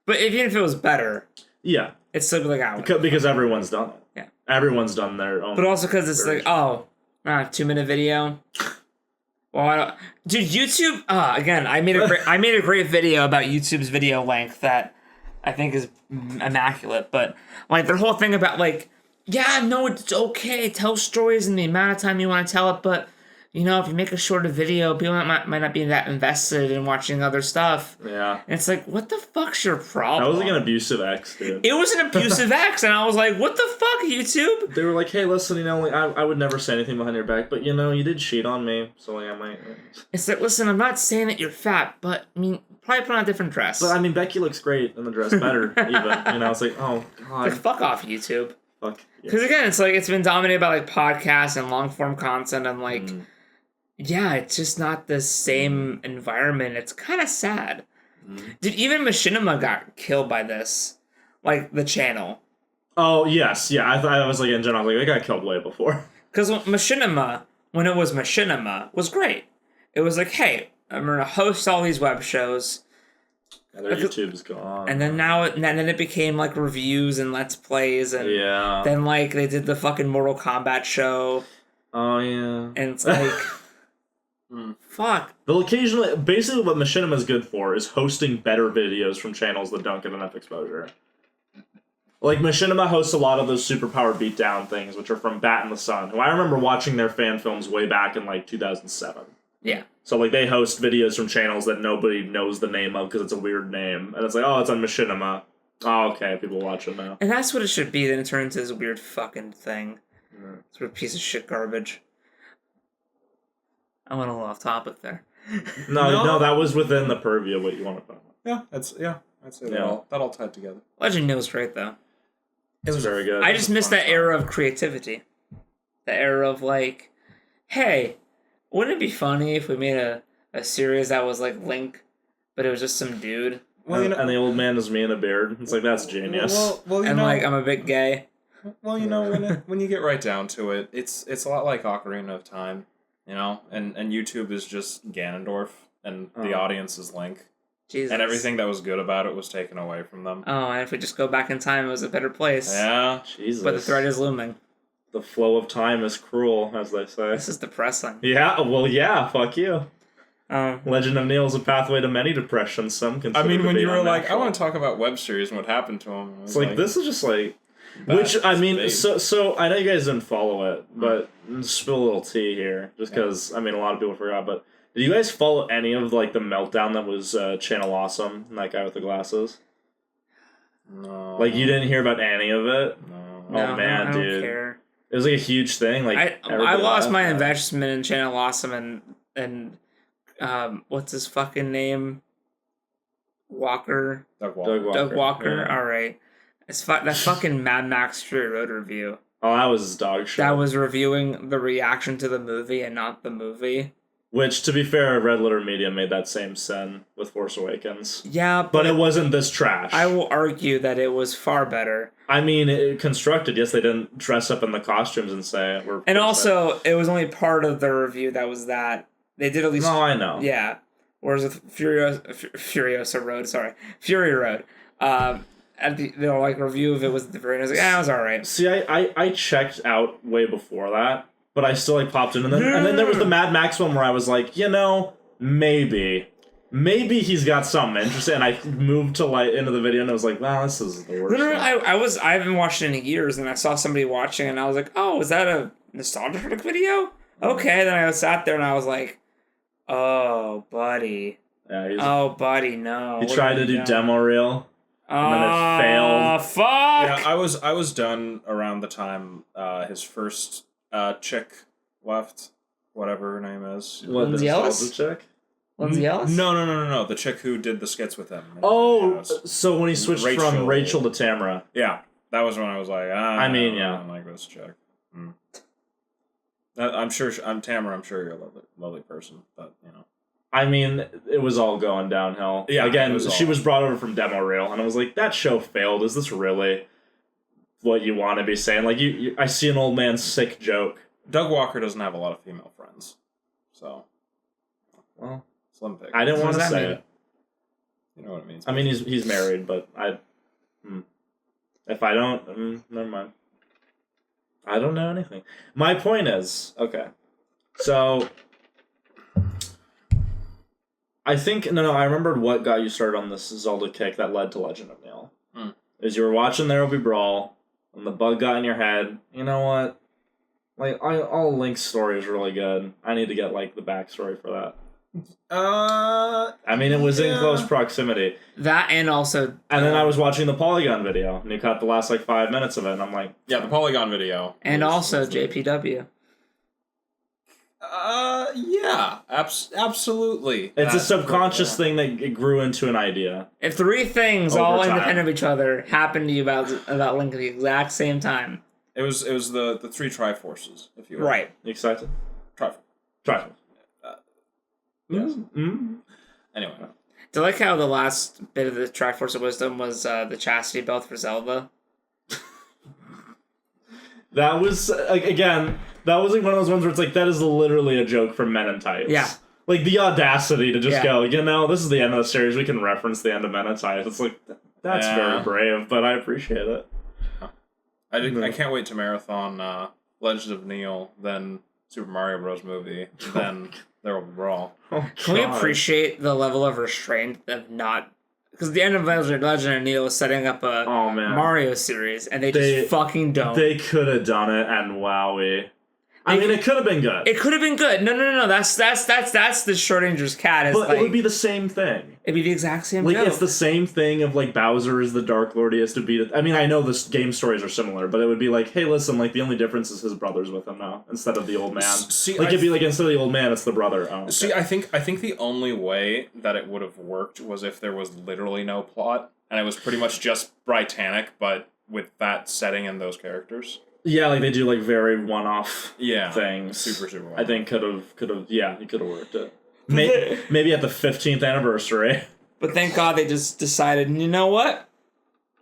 But even if it was better,
yeah,
it's still like
because everyone's done it.
Yeah,
everyone's done their own.
But also because it's version. Like 2-minute video. Well, I don't, dude, YouTube. Again, I made a great video about YouTube's video length that I think is immaculate. But like their whole thing about like, yeah, no, it's okay. Tell stories in the amount of time you want to tell it, but. If you make a shorter video, people might not be that invested in watching other stuff.
Yeah.
And it's like, what the fuck's your problem?
That was like an abusive ex, dude.
It was an abusive ex, and I was like, what the fuck, YouTube?
They were like, hey, listen, I would never say anything behind your back, but, you did cheat on me, so I might...
It's like, listen, I'm not saying that you're fat, but, probably put on a different dress.
But, Becky looks great in the dress, better, even. It's like, oh, God.
Like, fuck off, YouTube.
Fuck.
Because, again, it's like, it's been dominated by, like, podcasts and long-form content, and, like... Yeah, it's just not the same environment. It's kind of sad. Dude, even Machinima got killed by this. Like, the channel.
Oh, yes. Yeah, I was like, in general, they got killed way before.
Because Machinima, when it was Machinima, was great. It was like, hey, I'm going to host all these web shows.
And their YouTube's gone.
And then then it became, like, reviews and Let's Plays. And then, like, they did the fucking Mortal Kombat show.
Oh, yeah.
And it's like... Fuck.
They'll occasionally... Basically, what Machinima is good for is hosting better videos from channels that don't get enough exposure. Like, Machinima hosts a lot of those superpower beatdown things, which are from Bat and the Sun, who I remember watching their fan films way back in, 2007.
Yeah.
So, they host videos from channels that nobody knows the name of because it's a weird name. And it's like, oh, it's on Machinima. Oh, okay, people watch it now.
And that's what it should be, then it turns into this weird fucking thing. Sort of piece of shit garbage. I went a little off topic there.
No, that was within the purview of what you want to talk about.
I'd say that all tied together.
Legend Neil was great, though.
It was very good.
I just missed that era of creativity. The era of, like, hey, wouldn't it be funny if we made a series that was like Link, but it was just some dude?
Well, and the old man is me in a beard. It's like, that's genius.
Well,
like, I'm a bit gay.
Well, when you get right down to it, it's a lot like Ocarina of Time. you know, and YouTube is just Ganondorf, and the audience is Link.
Jesus.
And everything that was good about it was taken away from them.
Oh, and if we just go back in time, it was a better place.
Yeah.
Jesus.
But the threat is looming.
The flow of time is cruel, as they say.
This is depressing.
Yeah, well, yeah, fuck you. Legend of Neil is a pathway to many depressions. Some consider.
I mean, when you were like, I want to talk about web series and what happened to them.
It's like this is just like, which I mean, so I know you guys didn't follow it, but spill a little tea here, just because I mean a lot of people forgot. But did you guys follow any of like the meltdown that was Channel Awesome, and that guy with the glasses?
No.
Like you didn't hear about any of it?
No.
Oh man,
I don't
dude.
care.
It was like a huge thing. Like
I lost my investment in Channel Awesome and what's his fucking name? Walker.
Doug Walker.
Doug Walker.
Yeah.
All right. It's that fucking Mad Max Fury Road review.
Oh, that was his dog shit.
That was reviewing the reaction to the movie and not the movie.
Which, to be fair, Red Letter Media made that same sin with Force Awakens.
Yeah,
but it wasn't this trash.
I will argue that it was far better.
I mean, it constructed. Yes, they didn't dress up in the costumes and say we're.
And also, it was only part of the review that was that. They did at least.
No, I know.
Yeah. Whereas with Furiosa Road, sorry, Fury Road, at the like review of it was the very. I was like, it was all right.
See, I checked out way before that, but I still like popped in, and then there was the Mad Max one where I was like, maybe he's got something interesting, and I moved to like into the video, and I was like, wow, this is the worst.
Literally, I haven't watched it in years, and I saw somebody watching, and I was like, oh, is that a nostalgic video? Okay, then I sat there and I was like, oh, buddy.
Yeah,
buddy, no.
He tried to do demo reel, and then it failed.
Fuck!
Yeah, I was done around the time his first chick left, whatever her name is.
What,
Lindsay
the
Ellis?
nostalgia chick?
Lindsay Ellis?
No. The chick who did the skits with him.
Oh, so when he switched from Rachel to Tamara.
Yeah, that was when I was like,
I mean, yeah.
I don't like this chick. I'm sure, Tamara, I'm sure you're a lovely person, but,
I mean, it was all going downhill.
Yeah,
again, she was brought over from demo reel, and I was like, that show failed. Is this really what you want to be saying? Like, I see an old man's sick joke.
Doug Walker doesn't have a lot of female friends, so,
well,
slim pick.
I didn't want to say it.
You know what it means.
I mean, he's married, but if I don't, never mind. I don't know anything. My point is, okay, so I think I remembered what got you started on this Zelda kick that led to Legend of Neil. Is you were watching There Will Be Brawl, and the bug got in your head. You know what? Like, all Link's story is really good. I need to get like the backstory for that. I mean, it was in close proximity.
That and also...
And then I was watching the Polygon video, and you caught the last, 5 minutes of it, and I'm like...
Yeah, the Polygon video.
And also JPW.
Yeah, absolutely.
It's a subconscious thing that it grew into an idea.
If three things,
Over
all
time.
independent of each other, happened to you about Link at the exact same time...
It was the three Triforces, if you will.
Right.
You excited?
Triforce. Yes.
Mm-hmm.
Anyway.
Do you like how the last bit of the Triforce of Wisdom was the chastity belt for Zelda?
That was, again, that was like one of those ones where it's like, that is literally a joke from Men in Tights.
Yeah.
Like, the audacity to just go, this is the end of the series, we can reference the end of Men in Tights. It's like, that's very brave, but I appreciate it.
I can't wait to marathon Legend of Neil, then Super Mario Bros. Movie, then There Will Be Brawl.
Oh,
can we appreciate the level of restraint of not... Because the end of Legend of Neil was setting up a Mario series, and they just fucking don't.
They could have done it, and wowie. I mean, it could have been good.
It could have been good. No. That's the Schrodinger's cat.
But it would be the same thing.
It'd be the exact same
joke.
It's
the same thing of, Bowser is the Dark Lord, he has to beat it. I mean, I know the game stories are similar, but it would be like, hey, listen, the only difference is his brother's with him now, instead of the old man. It'd be instead of the old man, it's the brother. Oh, okay.
See, I think the only way that it would have worked was if there was literally no plot, and it was pretty much just Britannic, but with that setting and those characters.
Yeah, they do very one-off things.
Super one-off.
I think could have you could have worked it. Maybe at the 15th anniversary.
But thank God they just decided, you know what?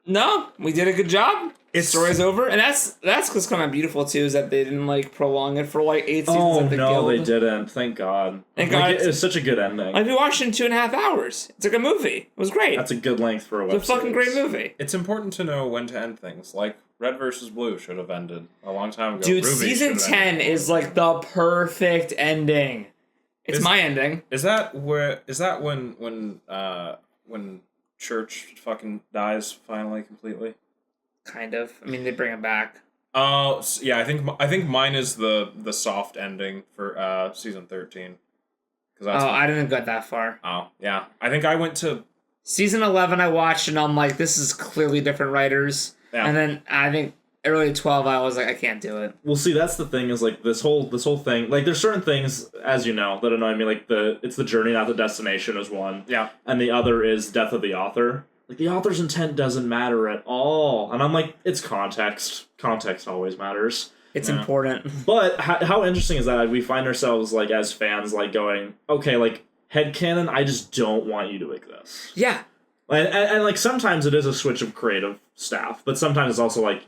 No, we did a good job. story's over, and that's what's kind of beautiful too, is that they didn't like prolong it for like 8 seasons.
Oh
at the
no,
Guild.
they didn't. Thank God.
Thank God.
It was such a good ending.
Like we watched it in 2.5 hours. It's like a movie. It was great.
That's a good length for a web
It's a fucking great movie.
It's important to know when to end things. Like Red versus Blue should have ended a long time ago.
Dude,
Ruby
season 10 is like the perfect ending. It's my ending.
Is that when Church fucking dies finally completely?
Kind of. I mean, they bring him back.
Oh, yeah. I think mine is the soft ending for season 13.
I didn't get that far.
Oh, yeah. I think I went to
season 11. I watched and I'm like, this is clearly different writers. Yeah. And then I think early 12, I was like, I can't do it.
Well, see, that's the thing is like this whole thing. Like, there's certain things, as you know, that annoy me. Like it's the journey, not the destination, is one.
Yeah.
And the other is death of the author. Like, the author's intent doesn't matter at all. And I'm like, it's context. Context always matters.
It's important.
But how interesting is that? Like, we find ourselves, like, as fans, like, going, okay, like, headcanon, I just don't want you to exist.
Yeah.
And like, sometimes it is a switch of creative staff, but sometimes it's also, like,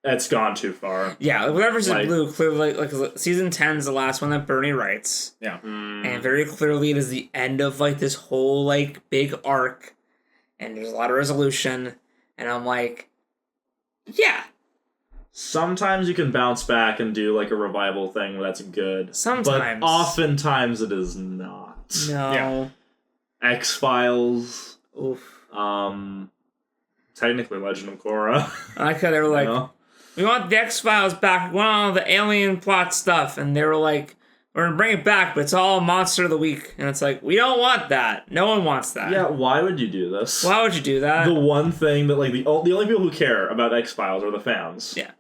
it's gone too far.
Yeah, whatever's in Blue, clearly, like, season 10 is the last one that Bernie writes.
Yeah.
And very clearly it is the end of, like, this whole, like, big arc. And there's a lot of resolution, and I'm like, yeah.
Sometimes you can bounce back and do, like, a revival thing that's good.
Sometimes.
But oftentimes it is not.
No.
Yeah. X-Files.
Oof.
Technically Legend of Korra.
I like how they were like, we want the X-Files back, we want all the alien plot stuff, and they were like, we're gonna bring it back, but it's all Monster of the Week. And it's like, we don't want that. No one wants that.
Yeah, why would you do this?
Why would you do that?
The one thing that, like, the only people who care about X-Files are the fans.
Yeah.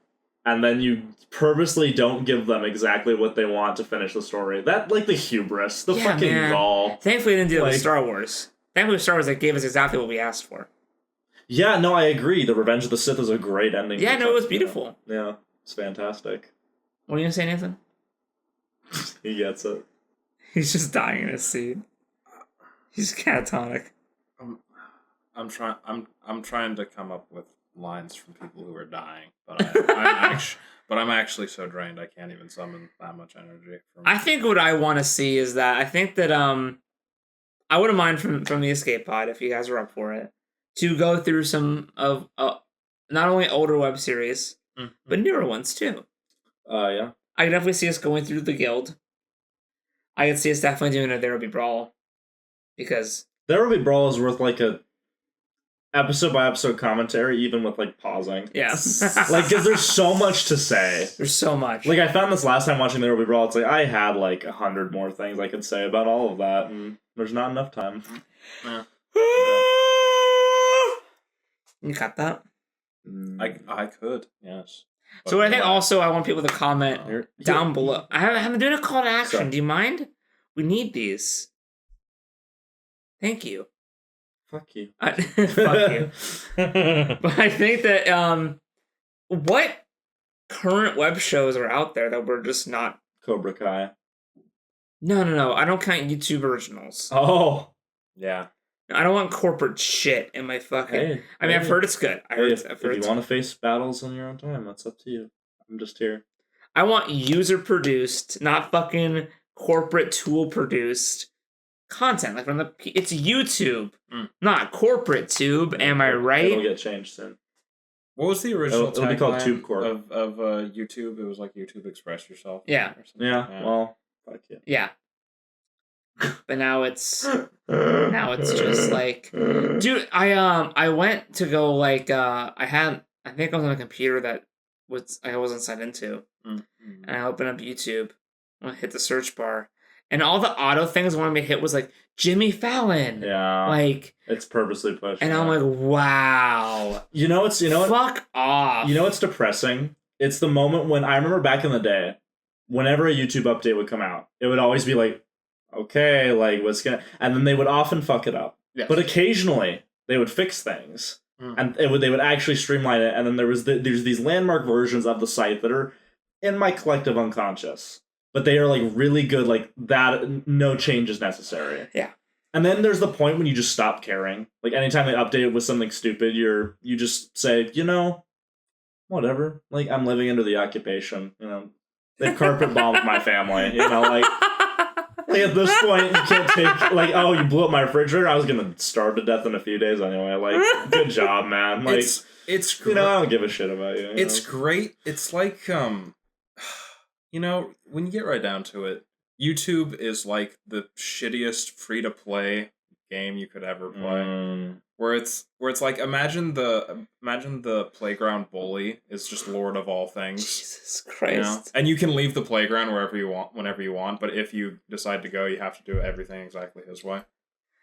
And then you purposely don't give them exactly what they want to finish the story. That, like, the hubris. The fucking gall.
Thankfully, they didn't do it with Star Wars. Thankfully, with Star Wars, they gave us exactly what we asked for.
Yeah, no, I agree. The Revenge of the Sith is a great ending.
Yeah, no, it was beautiful.
Yeah, it's fantastic.
What are you gonna say, Nathan?
He gets it.
He's just dying in his seat. He's catatonic.
I'm trying to come up with lines from people who are dying, but I'm actually so drained I can't even summon that much energy.
I think what I want to see is that I think that I wouldn't mind from the Escape Pod, if you guys are up for it, to go through some of not only older web series but newer ones too.
Yeah.
I can definitely see us going through the Guild. I could see us definitely doing a There Will Be Brawl. Because
There Will Be Brawl is worth, like, a episode by episode commentary, even with, like, pausing.
Yeah.
Like, because there's so much to say.
There's so much.
Like, I found this last time watching There Will Be Brawl, it's like, I had, like, 100 more things I could say about all of that, and there's not enough time.
Yeah.
You cut that?
I could, yes.
So I think also I want people to comment down below. I haven't doing a call to action. Sorry. Do you mind? We need these. Thank you.
Fuck you.
Fuck you. But I think that what current web shows are out there that we're just not?
Cobra Kai.
No. I don't count YouTube originals.
Oh.
Yeah.
I don't want corporate shit in my fucking... I've heard it's good.
If you want to face battles on your own time, that's up to you. I'm just here.
I want user-produced, not fucking corporate tool-produced content. Like, it's YouTube, not corporate tube. Am I right?
It'll get changed soon.
What was the original
it'll be called Tube Corp.
of YouTube? It was like YouTube Express Yourself.
Yeah.
Well, fuck you.
Yeah. But now it's just like, dude, I went to go, like, I think I was on a computer that I wasn't signed into, and I opened up YouTube, I hit the search bar, and all the auto things I wanted me to hit was like Jimmy Fallon.
Yeah,
like
it's purposely pushed,
and I'm like, wow,
fuck
off.
You know what's depressing? It's the moment when I remember back in the day, whenever a YouTube update would come out, it would always be like, okay, like, and then they would often fuck it up. Yes. But occasionally, they would fix things, and they would actually streamline it, and then there's these landmark versions of the site that are in my collective unconscious, but they are, like, really good, like, that, no change is necessary.
Yeah.
And then there's the point when you just stop caring. Like, anytime they update it with something stupid, you just say, whatever. Like, I'm living into the occupation, you know. They carpet bombed my family, you know, like at this point, you can't take, like, oh, you blew up my refrigerator, I was gonna starve to death in a few days anyway. Like, good job, man. Like,
it's
you know, I don't give a shit about you.
It's great. It's like, you know, when you get right down to it, YouTube is like the shittiest free-to-play game you could ever play. Where it's like, imagine the playground bully is just Lord of all things.
Jesus Christ.
You know? And you can leave the playground wherever you want, whenever you want, but if you decide to go, you have to do everything exactly his way.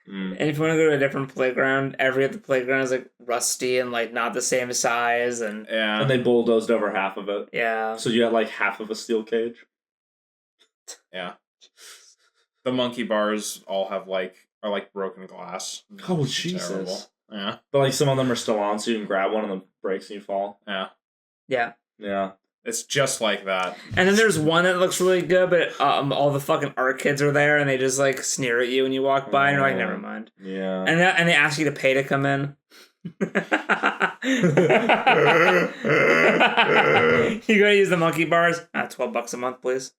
And if you want to go to a different playground, every other playground is like rusty and like not the same size, and
and they bulldozed over half of it.
Yeah.
So you got like half of a steel cage.
Yeah. The monkey bars all have are like broken glass.
Oh,
it's
Jesus.
Terrible. Yeah.
But like some of them are still on, so you can grab one and then breaks and you fall.
Yeah.
Yeah.
Yeah.
It's just like that.
And then there's one that looks really good, but all the fucking art kids are there, and they just like sneer at you when you walk by, and you're like, never mind.
Yeah.
And they ask you to pay to come in. You gotta use the monkey bars? $12 a month, please.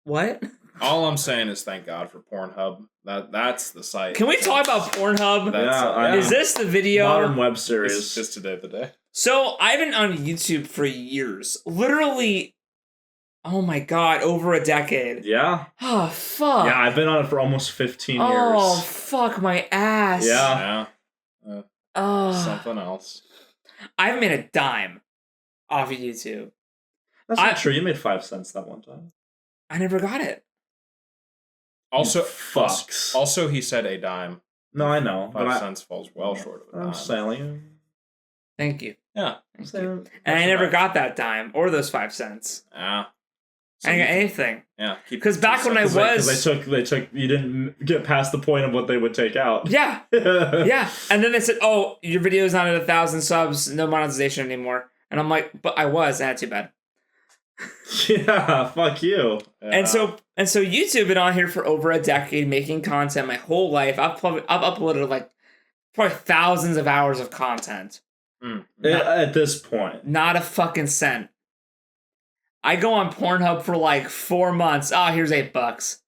What?
All I'm saying is thank God for Pornhub. That's the site.
Can we talk about Pornhub? Is this the video?
Modern web series.
It's just today the day.
So I've been on YouTube for years. Literally, oh my God, over a decade.
Yeah.
Oh, fuck.
Yeah, I've been on it for almost 15 years.
Oh, fuck my ass.
Yeah.
Something else.
I haven't made a dime off of YouTube.
That's not true. You made 5 cents that one time.
I never got it.
Also,
fucks.
Also, he said a dime.
No, I know.
5 cents falls well short of a dime.
I'm selling.
Thank you.
Yeah.
Thank you. And I never got that dime or those 5 cents.
Yeah.
I didn't get anything.
Yeah.
Because back when I was...
They took, you didn't get past the point of what they would take out.
Yeah. Yeah. And then they said, oh, your video is not at 1,000 subs, no monetization anymore. And I'm like, but I was, too bad.
Yeah, fuck you. Yeah.
And so YouTube been on here for over a decade making content my whole life. I've uploaded like probably thousands of hours of content.
At this point.
Not a fucking cent. I go on Pornhub for like 4 months. Oh, here's $8.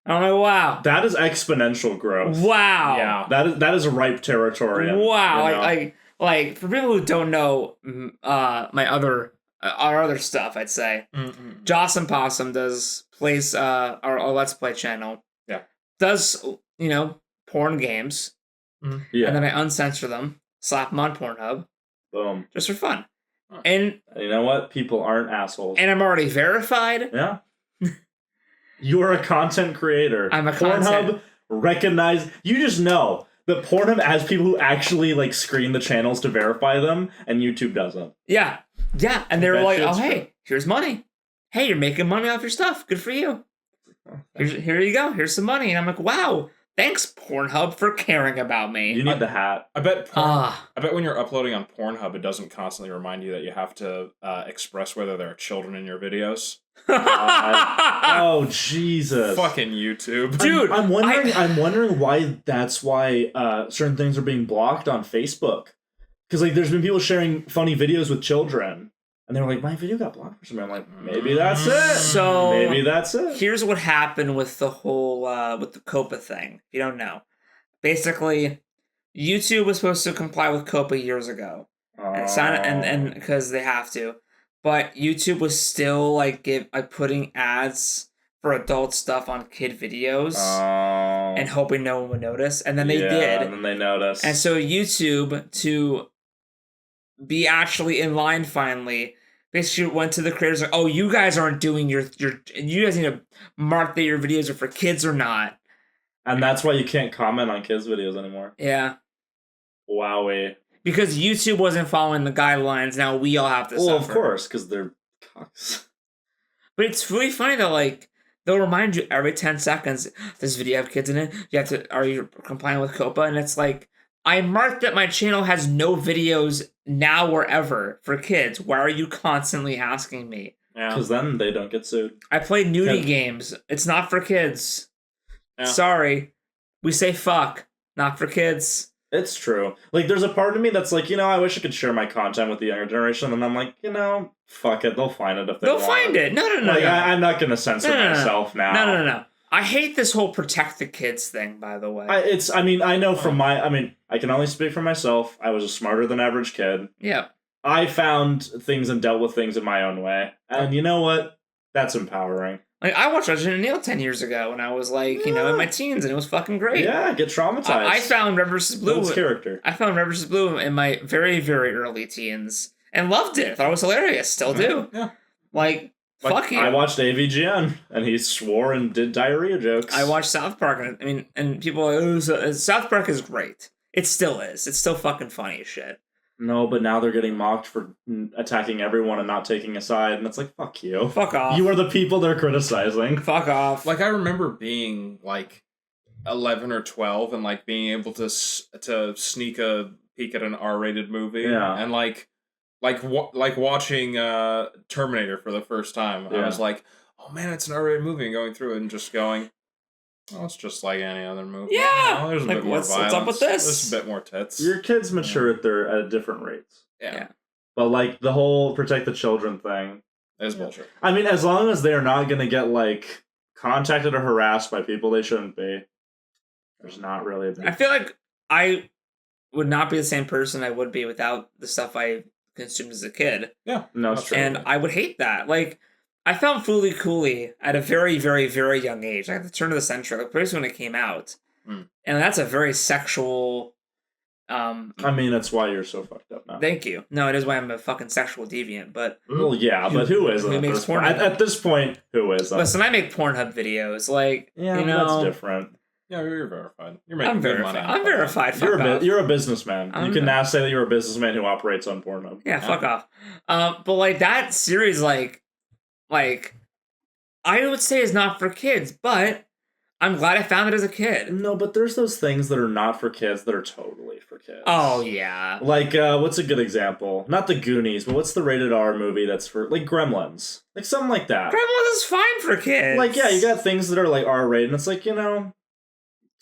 And I'm like, wow.
That is exponential growth.
Wow.
Yeah. That is ripe territory.
Wow. You know? Like for people who don't know our other stuff, I'd say. Jocelyn Possum plays our Let's Play channel.
Yeah.
Does, porn games.
Yeah.
And then I uncensor them, slap them on Pornhub.
Boom.
Just for fun. And
you know what? People aren't assholes.
And I'm already verified.
Yeah. You are a content creator.
I'm a
Pornhub recognize. You just know that Pornhub has people who actually like screen the channels to verify them, and YouTube doesn't.
Yeah. Yeah. And they're like, oh, hey, here's money. Hey, you're making money off your stuff. Good for you. Here you go. Here's some money. And I'm like, wow. Thanks, Pornhub, for caring about me.
You need the hat.
I bet when you're uploading on Pornhub, it doesn't constantly remind you that you have to express whether there are children in your videos.
Oh, Jesus.
Fucking YouTube.
Dude,
I'm wondering why that's why certain things are being blocked on Facebook. Because like there's been people sharing funny videos with children. And they're like, my video got blocked for something. I'm like, maybe that's it.
So
maybe that's it.
Here's what happened with the whole with the COPA thing. If you don't know, basically, YouTube was supposed to comply with COPA years ago, and because they have to, but YouTube was still like putting ads for adult stuff on kid videos and hoping no one would notice, and then they did,
and then they noticed,
and so YouTube to be actually in line finally basically went to the creators like, oh, you guys aren't doing you guys need to mark that your videos are for kids or not.
And that's why you can't comment on kids' videos anymore.
Yeah.
Wowie.
Because YouTube wasn't following the guidelines, now we all have to suffer.
Well, of course, because they're cocks.
But it's really funny that, like, they'll remind you every 10 seconds, does this video have kids in it? Are you complying with COPA? And it's like, I marked that my channel has no videos now or ever for kids. Why are you constantly asking me?
Because then they don't get sued.
I play nudie games. It's not for kids. Yeah. Sorry. We say fuck. Not for kids.
It's true. Like, there's a part of me that's like, I wish I could share my content with the younger generation, and I'm like, fuck it, they'll find it if they want.
They'll find it. No.
Like, I'm not gonna censor myself now.
No. I hate this whole protect the kids thing, by the way.
I know I can only speak for myself. I was a smarter than average kid.
Yeah.
I found things and dealt with things in my own way. And you know what? That's empowering.
Like, I watched Legend of Neil 10 years ago when I was like, in my teens, and it was fucking great.
Yeah, get traumatized.
I found Red vs. Blue.
What's character?
I found Red vs. Blue in my very, very early teens and loved it. Thought it was hilarious. Still do.
Yeah.
Like fuck you.
I watched AVGN, and he swore and did diarrhea jokes.
I watched South Park, and people are like, South Park is great. It still is. It's still fucking funny as shit.
No, but now they're getting mocked for attacking everyone and not taking a side, and it's like, fuck you.
Fuck off.
You are the people they're criticizing.
Fuck off.
Like, I remember being, 11 or 12 and, being able to sneak a peek at an R-rated movie.
Yeah.
And, watching Terminator for the first time.
Yeah.
I was like, oh, man, it's an R-rated movie, and going through it and just going... Oh, it's just like any other movie.
Yeah.
There's a bit more violence.
What's up with this?
There's a bit more tits.
Your kids mature at different rates.
Yeah.
But the whole protect the children thing.
It's bullshit.
I mean, as long as they're not going to get contacted or harassed by people they shouldn't be, there's not really a big...
I feel like I would not be the same person I would be without the stuff I consumed as a kid.
Yeah.
No, it's true.
And I would hate that. I found Fooly Cooley at a very, very, very young age, at the turn of the century, pretty when it came out. And that's a very sexual...
I mean, that's why you're so fucked up now.
Thank you. No, it is why I'm a fucking sexual deviant, but...
Well, yeah, but who isn't at this point? At this point, who isn't?
Listen, I make Pornhub videos,
that's different.
Yeah, you're verified. You're making good money.
I'm verified.
You're a businessman. You can now say that you're a businessman who operates on Pornhub.
Yeah, fuck off. But that series, I would say is not for kids, but I'm glad I found it as a kid.
No, but there's those things that are not for kids that are totally for kids.
Oh, yeah.
What's a good example? Not the Goonies, but what's the rated R movie that's for, Gremlins? Something like that.
Gremlins is fine for kids.
You got things that are, R rated, and it's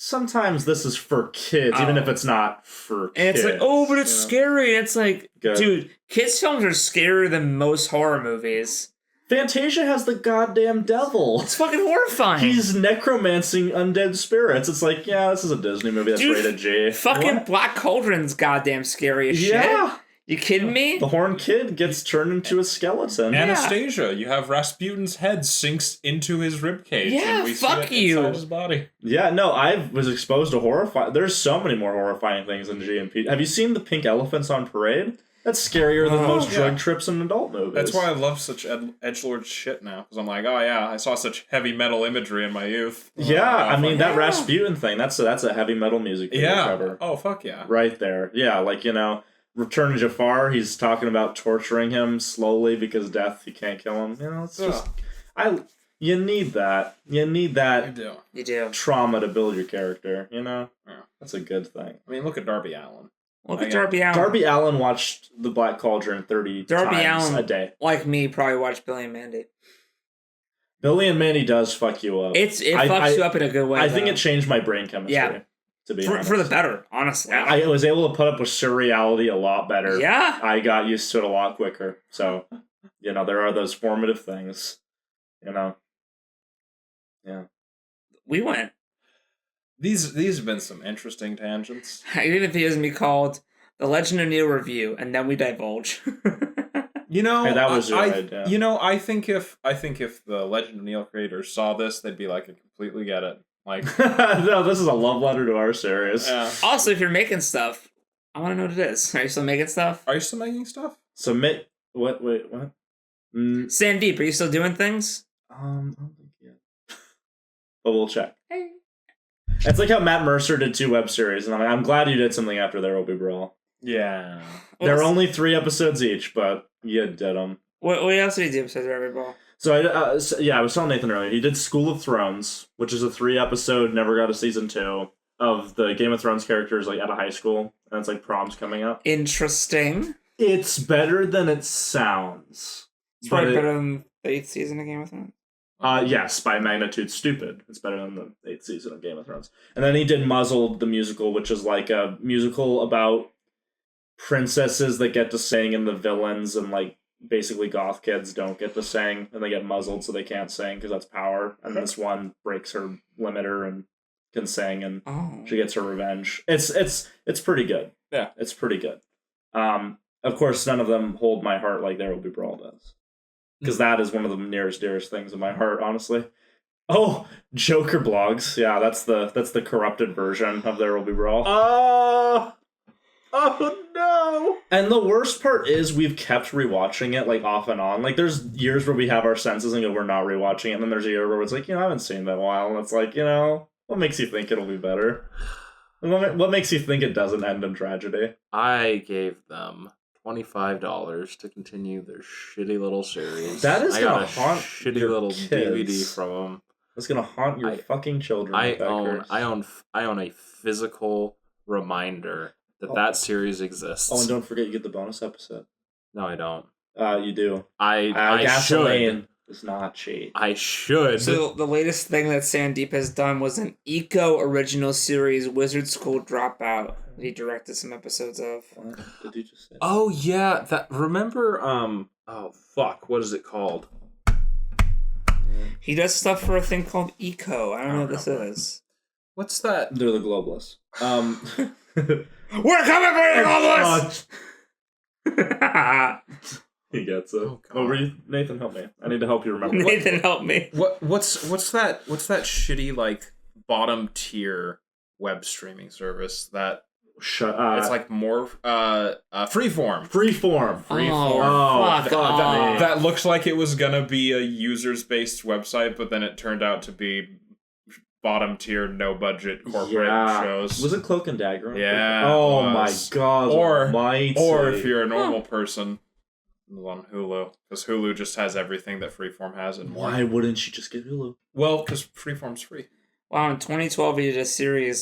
sometimes this is for kids, even if it's not for kids.
And it's but it's scary. It's dude, kids' films are scarier than most horror movies.
Fantasia has the goddamn devil.
It's fucking horrifying.
He's necromancing undead spirits. It's this is a Disney movie that's rated G.
Fucking what? Black Cauldron's goddamn scary as shit. You kidding me?
The horned kid gets turned into a skeleton.
Anastasia, you have Rasputin's head sinks into his ribcage.
Yeah,
and we
fuck
see it
you.
inside his body.
Yeah, no, I was exposed to horrifying... There's so many more horrifying things in G and P. Have you seen the pink elephants on parade? That's scarier than most drug trips in adult movies.
That's why I love such edgelord shit now. Because I'm like, oh yeah, I saw such heavy metal imagery in my youth.
Yeah, that Rasputin thing, that's a heavy metal music video cover.
Oh, fuck yeah.
Right there. Yeah, Return to Jafar, he's talking about torturing him slowly because death, you can't kill him. It's just... You need that. You need that
You do.
trauma to build your character, Yeah. That's a good thing.
I mean, look at Darby Allin.
Look at Darby Allin.
Darby Allin watched The Black Cauldron 30 times a day.
Like me, probably watched Billy and Mandy.
Billy and Mandy does fuck you up.
It fucks you up in a good way.
I think it changed my brain chemistry. Yeah. To be honest.
For the better, honestly.
I was able to put up with surreality a lot better.
Yeah.
I got used to it a lot quicker. So, there are those formative things. Yeah.
We went.
These have been some interesting tangents.
Even if it doesn't be called The Legend of Neil Review, and then we divulge.
Hey, that was your idea.
I think if the Legend of Neil creators saw this, they'd be like, I completely get it.
No, this is a love letter to our series.
Yeah. Also, if you're making stuff, I want to know what it is. Are you still making stuff?
Are you still making stuff?
Submit. What? Wait, what?
Sandeep, are you still doing things?
I don't think yet. But we'll check.
Hey.
It's like how Matt Mercer did 2 web series, and I'm glad you did something after There Will Be Brawl.
Yeah.
They're only 3 episodes each, but you did them.
What else did he do besides There Will Be Brawl?
So, I was telling Nathan earlier, he did School of Thrones, which is a 3-episode, never got a season 2, of the Game of Thrones characters at a high school, and it's prom's coming up.
Interesting.
It's better than it sounds.
It's probably better than the 8th season of Game of Thrones.
Yes, by magnitude stupid. It's better than the 8th season of Game of Thrones. And then he did Muzzled, the musical, which is like a musical about princesses that get to sing and the villains and like basically goth kids don't get to sing and they get muzzled so they can't sing because that's power. And this one breaks her limiter and can sing and she gets her revenge. It's pretty good.
Yeah.
It's pretty good. Of course, none of them hold my heart like There Will Be Brawl does. Because that is one of the nearest dearest things in my heart, honestly. Oh, Joker blogs. Yeah, that's the corrupted version of There Will Be Brawl. Oh no! And the worst part is we've kept rewatching it like off and on. Like there's years where we have our senses and go, we're not rewatching it, and then there's a year where it's like, I haven't seen that in a while, and it's like, what makes you think it'll be better? What makes you think it doesn't end in tragedy?
I gave them $25 to continue their shitty little series.
That is gonna
haunt
shitty
your
little
kids. DVD from them.
That's gonna haunt your fucking children.
I own a physical reminder that series exists.
Oh, and don't forget you get the bonus episode.
No, I don't.
You do.
I
Gasoline
should.
It's not cheap.
I should.
So the latest thing that Sandeep has done was an Eco original series, Wizard School Dropout. That he directed some episodes of.
What did you just say?
Oh yeah, remember? Oh fuck, what is it called?
He does stuff for a thing called Eco. I don't know what this is.
What's that?
They're the globalists.
We're coming for you, globalists!
He gets it.
Oh,
What were you, Nathan? Help me. I need to help you remember.
Nathan, help me.
What's that shitty like bottom tier web streaming service that it's like more Freeform.
Freeform.
Oh, fuck off.
That looks like it was gonna be a users based website, but then it turned out to be bottom tier, no budget corporate shows.
Was it Cloak and Dagger?
Yeah.
Oh my god.
Or if you're a normal person, it was on Hulu, because Hulu just has everything that Freeform has and more.
Why wouldn't you just get Hulu?
Well, because Freeform's free.
Wow, in 2012 he did a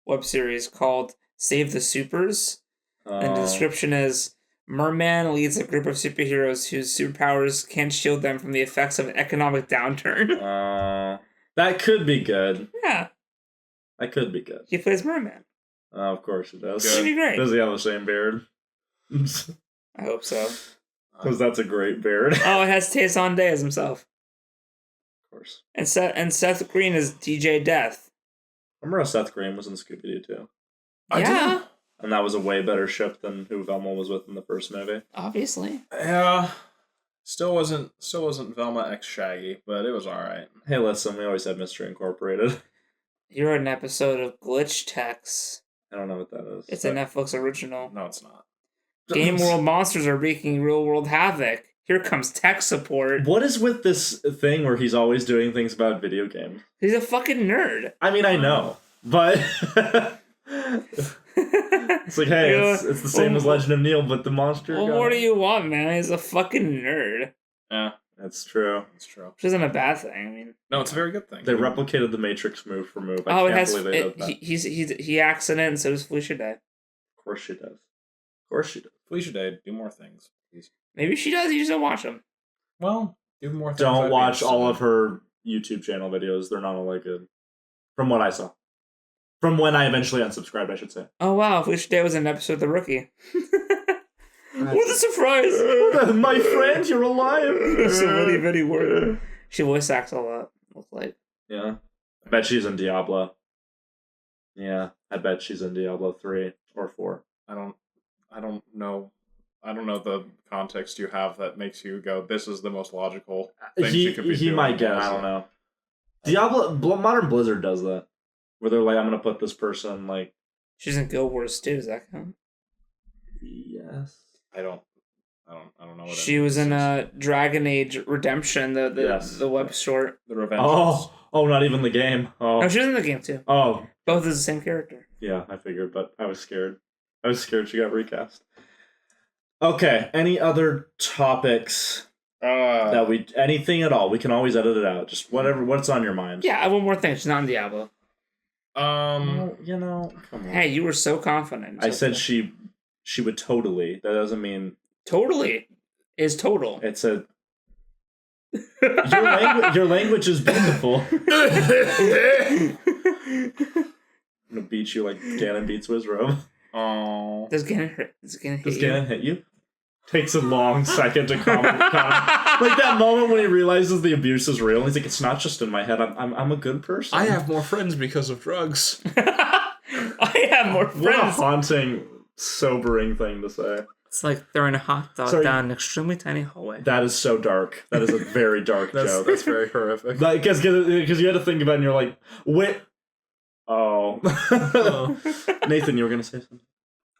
web series called Save the Supers. And the description is, Merman leads a group of superheroes whose superpowers can't shield them from the effects of an economic downturn.
That could be good.
Yeah.
That could be good.
He plays Merman.
Of course it does.
It'd be great.
Does he have the same beard?
I hope so.
Because that's a great beard.
Oh, it has Tayson Day as himself.
Of course.
And Seth Green is DJ Death.
Remember how Seth Green was in Scooby-Doo too?
Yeah.
And that was a way better ship than who Velma was with in the first movie.
Obviously.
Yeah. Still wasn't Velma X Shaggy, but it was alright.
Hey, listen, we always had Mystery Incorporated.
You wrote an episode of Glitch Tex.
I don't know what that is.
It's a Netflix original.
No, it's not.
Game world monsters are wreaking real world havoc. Here comes tech support.
What is with this thing where he's always doing things about video games?
He's a fucking nerd.
I mean, I know, but it's like, hey, it's the same as Legend of Neil, but the monster.
Well, what do you want, man? He's a fucking nerd.
Yeah,
that's true.
That's true.
Which isn't a bad thing. I mean,
no, it's a very good thing.
They replicated the Matrix move for move.
I can't believe they did that. He acts in it, and so does Felicia Day.
Of course she does. Of course she does.
Felicia Day, do more things, please.
Maybe she does. You just don't watch them.
Well, do more things.
Don't watch all of her YouTube channel videos. They're not all that good. From what I saw. From when I eventually unsubscribed, I should say.
Oh, wow. Felicia Day was in an episode of The Rookie. What a surprise!
My friend, you're alive!
So very word. She voice acts a lot, looks like.
Yeah. I bet she's in Diablo. Yeah, I bet she's in Diablo 3 or 4.
I don't know the context you have that makes you go, this is the most logical thing she could be doing.
He might get, I don't know. Diablo, Modern Blizzard does that. Where they're like, I'm going to put this person, like...
She's in Guild Wars 2, does that count?
Yes.
I don't know what
she was in Dragon Age Redemption, the web short.
The Revenge.
Oh, not even the game. Oh.
No, she was in the game too.
Oh.
Both is the same character.
Yeah, I figured, but I was scared. I was scared she got recast. Okay, any other topics anything at all? We can always edit it out. Just what's on your mind.
Yeah, I have one more thing. She's not in Diablo.
Come on.
Hey, you were so confident.
I said she would totally. That doesn't mean
totally is total.
It's a Your language is beautiful. I'm gonna beat you like Ganon beats Wizrobe.
Oh.
Does Ganon hurt? Does
Does Ganon hit you? Takes a long second to comment. Like that moment when he realizes the abuse is real. He's like, it's not just in my head. I'm a good person.
I have more friends because of drugs.
I have more friends.
What a haunting, sobering thing to say.
It's like throwing a hot dog down an extremely tiny hallway.
That is so dark. That is a very dark joke.
That's very horrific.
Because you had to think about it and you're like, wait. Oh. Nathan, you were going to say something.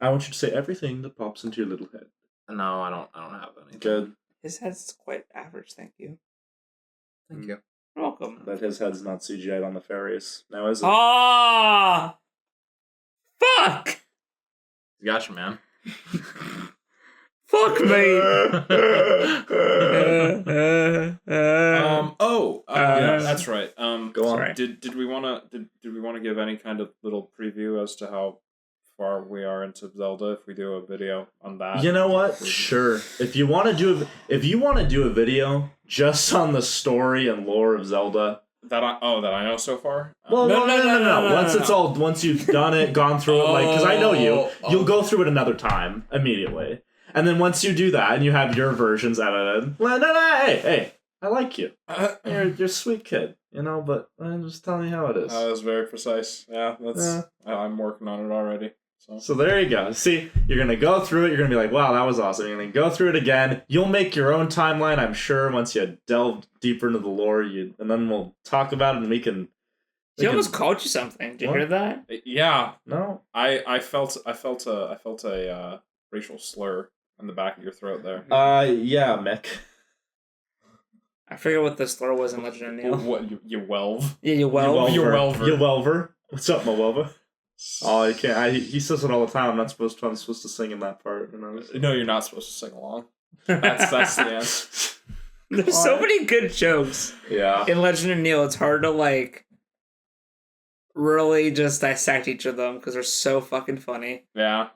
I want you to say everything that pops into your little head.
No, I don't have anything.
Good.
His head's quite average, thank you.
Thank you.
You're welcome.
That his head's not CGI'd on the fairies. Now is it?
Ah! Fuck!
Gotcha, man.
Fuck me!
Yeah, that's right.
Go on.
Sorry.
Did we want to give any kind of little preview as to how far we are into Zelda if we do a video on that?
You know what? Sure. If you want to do a video just on the story and lore of Zelda,
that I know so far.
well, no. Once you've done it, gone through it, like, because I know you'll go through it another time immediately, and then once you do that and you have your versions edited, well, no, hey, I like you. You're a sweet kid, but I'm just telling you how it is.
That was very precise. Yeah, I'm working on it already.
So there you go. See, you're going to go through it. You're going to be like, wow, that was awesome. You're going to go through it again. You'll make your own timeline, I'm sure, once you delve deeper into the lore. And then we'll talk about it and we can...
He almost called you something. Did you hear that?
Yeah.
No.
I felt a racial slur in the back of your throat there.
Yeah, Mick.
I forget what the slur was in Legend of Neil.
What, you welve?
Yeah, you welve.
You welver.
You welver. What's up, my welver? Oh, you can't. He says it all the time. I'm supposed to sing in that part.
No, you're not supposed to sing along. That's the answer.
There's so many good jokes.
Yeah.
In Legend of Neil, it's hard to really just dissect each of them because they're so fucking funny.
Yeah.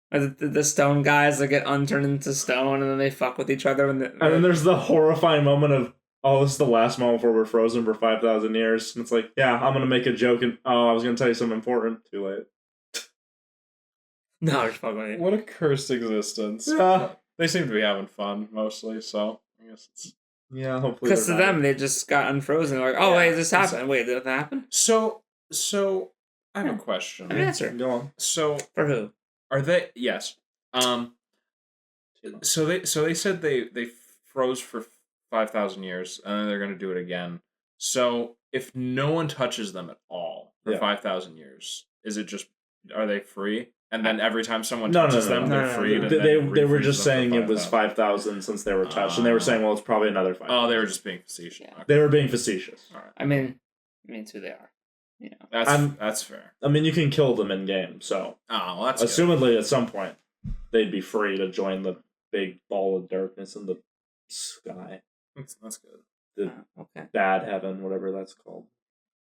The stone guys that get unturned into stone and then they fuck with each other. And
then there's the horrifying moment of, oh, this is the last moment before we're frozen for 5,000 years. And it's like, yeah, I'm going to make a joke and, oh, I was going to tell you something important. Too late.
No, just fucking with you.
What a cursed existence.
Yeah.
They seem to be having fun, mostly, so I guess it's...
Yeah, hopefully.
Because to them, they just got unfrozen. They're like, oh, wait, this happened. Wait, did that happen?
So I have a question.
An answer.
Go on.
So...
For who?
Are they... Yes. So they said they froze for 5,000 years, and then they're going to do it again. So if no one touches them at all for 5,000 years, is it just... Are they free? And then every time someone touches them, they're free.
They were just saying it was 5,000 since they were touched, and they were saying, well, it's probably another 5,000.
Oh, they were just being facetious.
Yeah.
Okay.
They were being facetious.
All right.
I mean, it's who they are. You know.
That's fair.
I mean, you can kill them in game, so
Oh, well, that's
assumedly
good.
at some point they'd be free to join the big ball of darkness in the sky.
That's good.
The
Okay.
bad heaven, whatever that's called.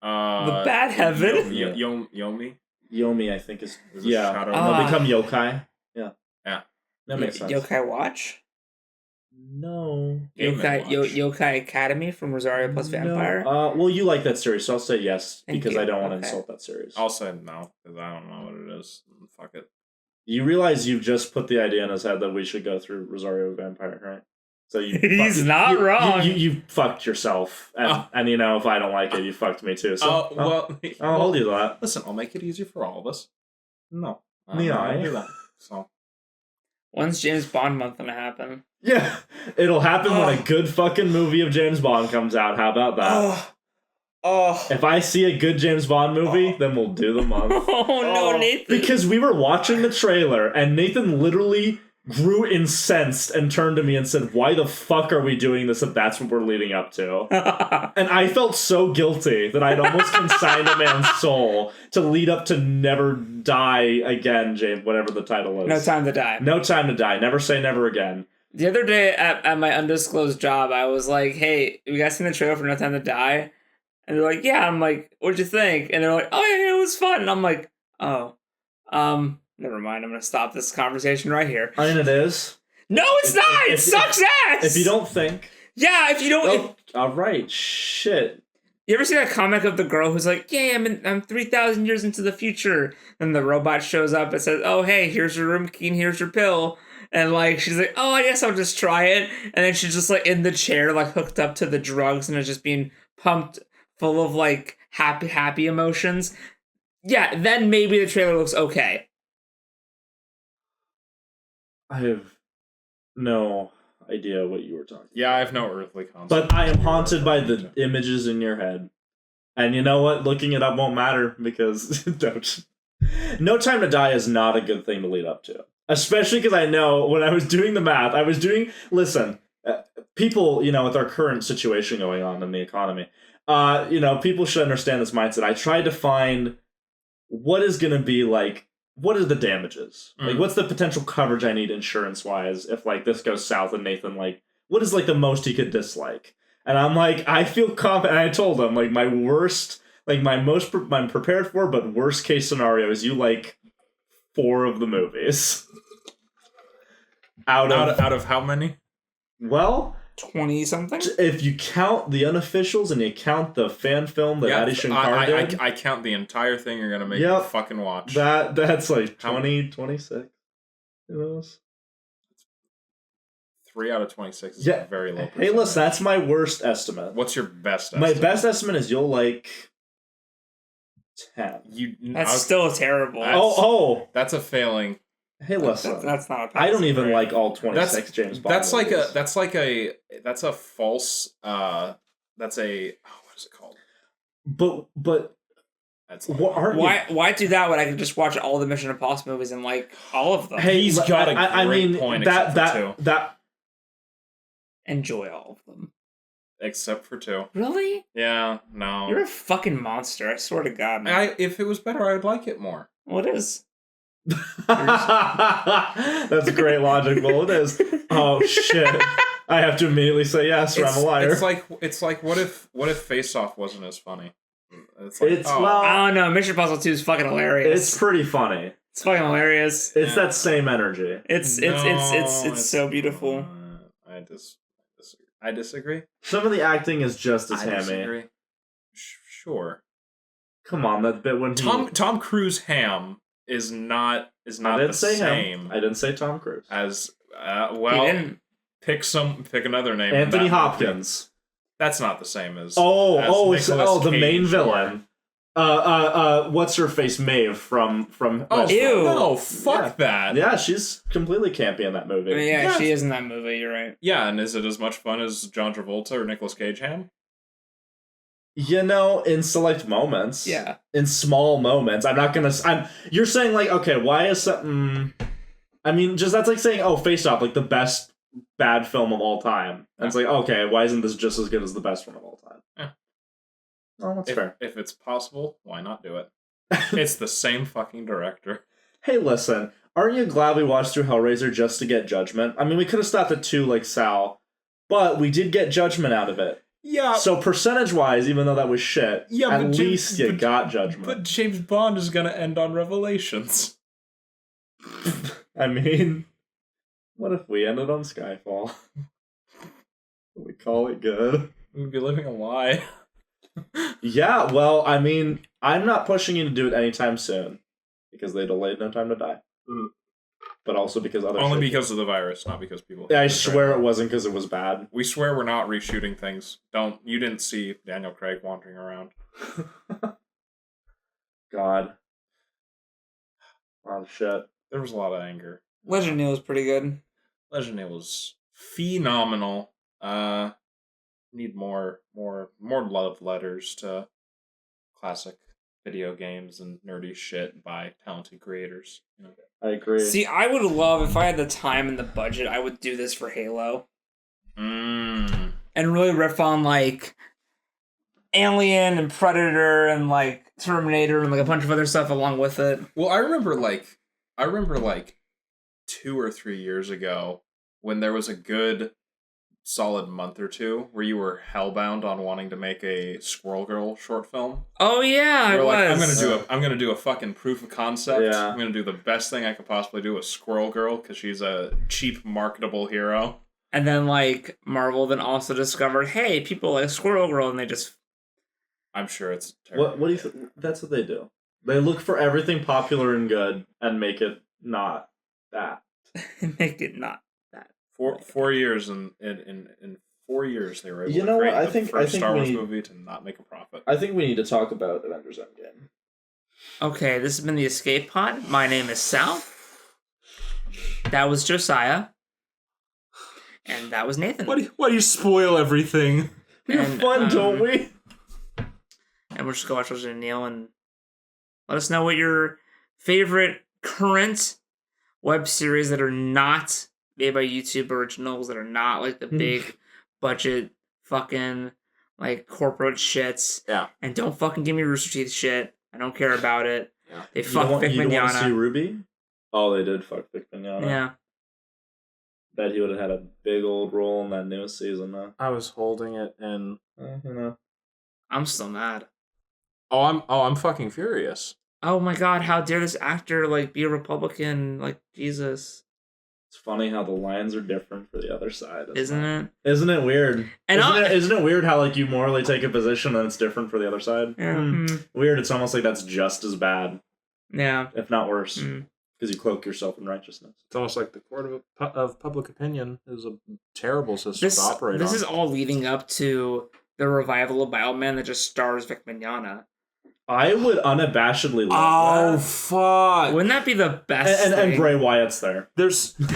The bad heaven?
Yomi?
Yomi, I think is
shadow.
And they'll become yokai. Yeah.
Yeah.
That makes sense.
Yokai Watch?
No.
Yokai Academy from Rosario plus Vampire?
No. Well, you like that series, so I'll say yes,
Thank
because
you.
I don't want to
Okay.
insult that series.
I'll say no, because I don't know what it is. Fuck it.
You realize you've just put the idea in his head that we should go through Rosario Vampire, right? So you
He's not wrong.
You fucked yourself, and if I don't like it, you fucked me too. So I'll hold you to that.
Listen, I'll make it easy for all of us.
No,
I'll do that. So
When's James Bond month gonna happen?
yeah, it'll happen when a good fucking movie of James Bond comes out. How about that? If I see a good James Bond movie, then we'll do the month.
Oh no, Nathan!
Because we were watching the trailer, and Nathan literally grew incensed and turned to me and said, why the fuck are we doing this if that's what we're leading up to? And I felt so guilty that I'd almost consigned a man's soul to lead up to Never Die Again, James, whatever the title is.
No Time to Die.
No Time to Die. Never Say Never Again.
The other day at my undisclosed job, I was like, hey, you guys seen the trailer for No Time to Die? And they're like, yeah. I'm like, what'd you think? And they're like, oh yeah, it was fun. And I'm like, oh, never mind. I'm gonna stop this conversation right here.
I mean, it is.
No, it's not. It sucks ass.
If you don't think
Yeah, if you don't...
All right, shit.
You ever see that comic of the girl who's like, "Yeah, I'm 3,000 years into the future," and the robot shows up and says, "Oh, hey, here's your room key and here's your pill," and like she's like, "Oh, I guess I'll just try it," and then she's just like in the chair, like hooked up to the drugs, and is just being pumped full of like happy emotions. Yeah, then maybe the trailer looks okay.
I have no idea what you were talking
Yeah,
about.
I have no earthly concept.
But I am haunted by the images in your head. And you know what? Looking it up won't matter because don't. No Time to Die is not a good thing to lead up to. Especially because I know when I was doing the math, listen, people, with our current situation going on in the economy, people should understand this mindset. I tried to find what is going to be like, what are the damages? Like, what's the potential coverage I need insurance-wise if, like, this goes south and Nathan, like, what is, like, the most he could dislike? And I'm like, I feel confident. And I told him, like, my worst, like, I'm prepared for, but worst case scenario is you like 4 of the movies. Out
of how many?
Well,
20 something.
If you count the unofficials and you count the fan film that Adi Shankar did,
I count the entire thing. You're gonna make me fucking watch.
That's like 20, 26. Who knows?
3 out of 26 is a very low percentage.
Hey, listen, that's my worst estimate.
What's your best estimate?
My best estimate is you'll like 10.
That's still terrible.
That's a failing.
Hey, listen.
That's not.
I don't even like all 26 James Bond.
That's
movies.
That's a false. That's a what is it called?
But
that's
why do that when I can just watch all the Mission Impossible movies and like all of them?
Hey,
he's got a great point.
That
enjoy all of them
except for 2.
Really?
Yeah. No.
You're a fucking monster. I swear to God. Man.
If it was better, I would like it more.
Well, it is.
That's great logic. Well, it is. Oh shit! I have to immediately say yes, or I'm a liar.
It's like what if Face Off wasn't as funny?
Well,
I don't know. Mission Impossible 2 is fucking hilarious.
It's pretty funny.
It's fucking hilarious.
It's that same energy.
It's so beautiful.
I disagree.
Some of the acting is just as hammy.
Disagree. Sure.
Come on, that bit when
Tom Cruise ham is not the same.
I didn't say Tom Cruise.
As pick another name.
Anthony Hopkins.
That's not the same as
the main villain. What's her face? Maeve from
ew.
No, fuck that.
Yeah, she's completely campy in that movie.
I mean, she is in that movie, you're right.
Yeah, and is it as much fun as John Travolta or Nicolas Cage ham?
In select moments.
Yeah.
In small moments. You're saying, like, okay, why is something... I mean, that's like saying, Face Off, like, the best bad film of all time. And it's like, okay, why isn't this just as good as the best one of all time?
Yeah.
Well, that's fair.
If it's possible, why not do it? It's the same fucking director.
Hey, listen, aren't you glad we watched through Hellraiser just to get Judgment? I mean, we could have stopped at 2 like Sal, but we did get Judgment out of it.
Yeah.
So percentage-wise, even though that was shit, at least you got Judgment.
But James Bond is going to end on Revelations.
I mean, what if we ended on Skyfall? We call it good.
We'd be living a lie.
Yeah, well, I mean, I'm not pushing you to do it anytime soon. Because they delayed No Time to Die. Mm. But also because
Only because of the virus, not because people...
Yeah, I swear it wasn't because it was bad.
We swear we're not reshooting things. You didn't see Daniel Craig wandering around.
God. Oh, shit.
There was a lot of anger.
Legend Neil was pretty good.
Legend Neil was phenomenal. Need more love letters to classic video games and nerdy shit by talented creators. You know?
I agree.
See, I would love, if I had the time and the budget, I would do this for Halo.
And
really riff on, like, Alien and Predator and, like, Terminator and, like, a bunch of other stuff along with it.
Well, I remember 2 or 3 years ago when there was a good solid month or 2 where you were hellbound on wanting to make a Squirrel Girl short film.
Oh yeah, I was.
I'm gonna do a fucking proof of concept.
Yeah.
I'm gonna do the best thing I could possibly do with Squirrel Girl because she's a cheap marketable hero.
And then like Marvel then also discovered, hey, people like Squirrel Girl, and they just
I'm sure it's terrible.
What do you think? That's what they do. They look for everything popular and good and make it not that.
make it not that.
4 years in 4 years they were able
You
to
know
create
what? I
the
think
first Star Wars
we-
movie to not make a profit.
I think we need to talk about Avengers Endgame.
Okay, this has been the Escape Pod. My name is Sal. That was Josiah. And that was Nathan.
Why do you spoil everything?
We have fun, don't we?
And we'll just go watch Legend of Neil and let us know what your favorite current web series that are not made by YouTube originals, that are not like the big budget fucking like corporate shits.
Yeah.
And don't fucking give me Rooster Teeth shit. I don't care about it.
Yeah.
They fuck Vic
You don't want to see
Mignogna.
Ruby? Oh, they did fuck Vic Mignogna.
Yeah.
Bet he would have had a big old role in that newest season, though.
I was holding it in.
You know.
I'm still mad.
I'm fucking furious.
Oh my god, how dare this actor like be a Republican? Like, Jesus.
It's funny how the lines are different for the other side.
Isn't it?
Isn't it weird?
And
isn't it weird how like you morally take a position and it's different for the other side?
Yeah.
Weird. It's almost like that's just as bad,
Yeah.
if not worse,
Mm.
because you cloak yourself in righteousness.
It's almost like the court of public opinion is a terrible system to operate
This
on.
is all leading up to the revival of Bioman that just stars Vic Mignogna.
I would unabashedly love that.
fuck!
Wouldn't that be the best
And
thing?
Bray Wyatt's there.
There's
Vic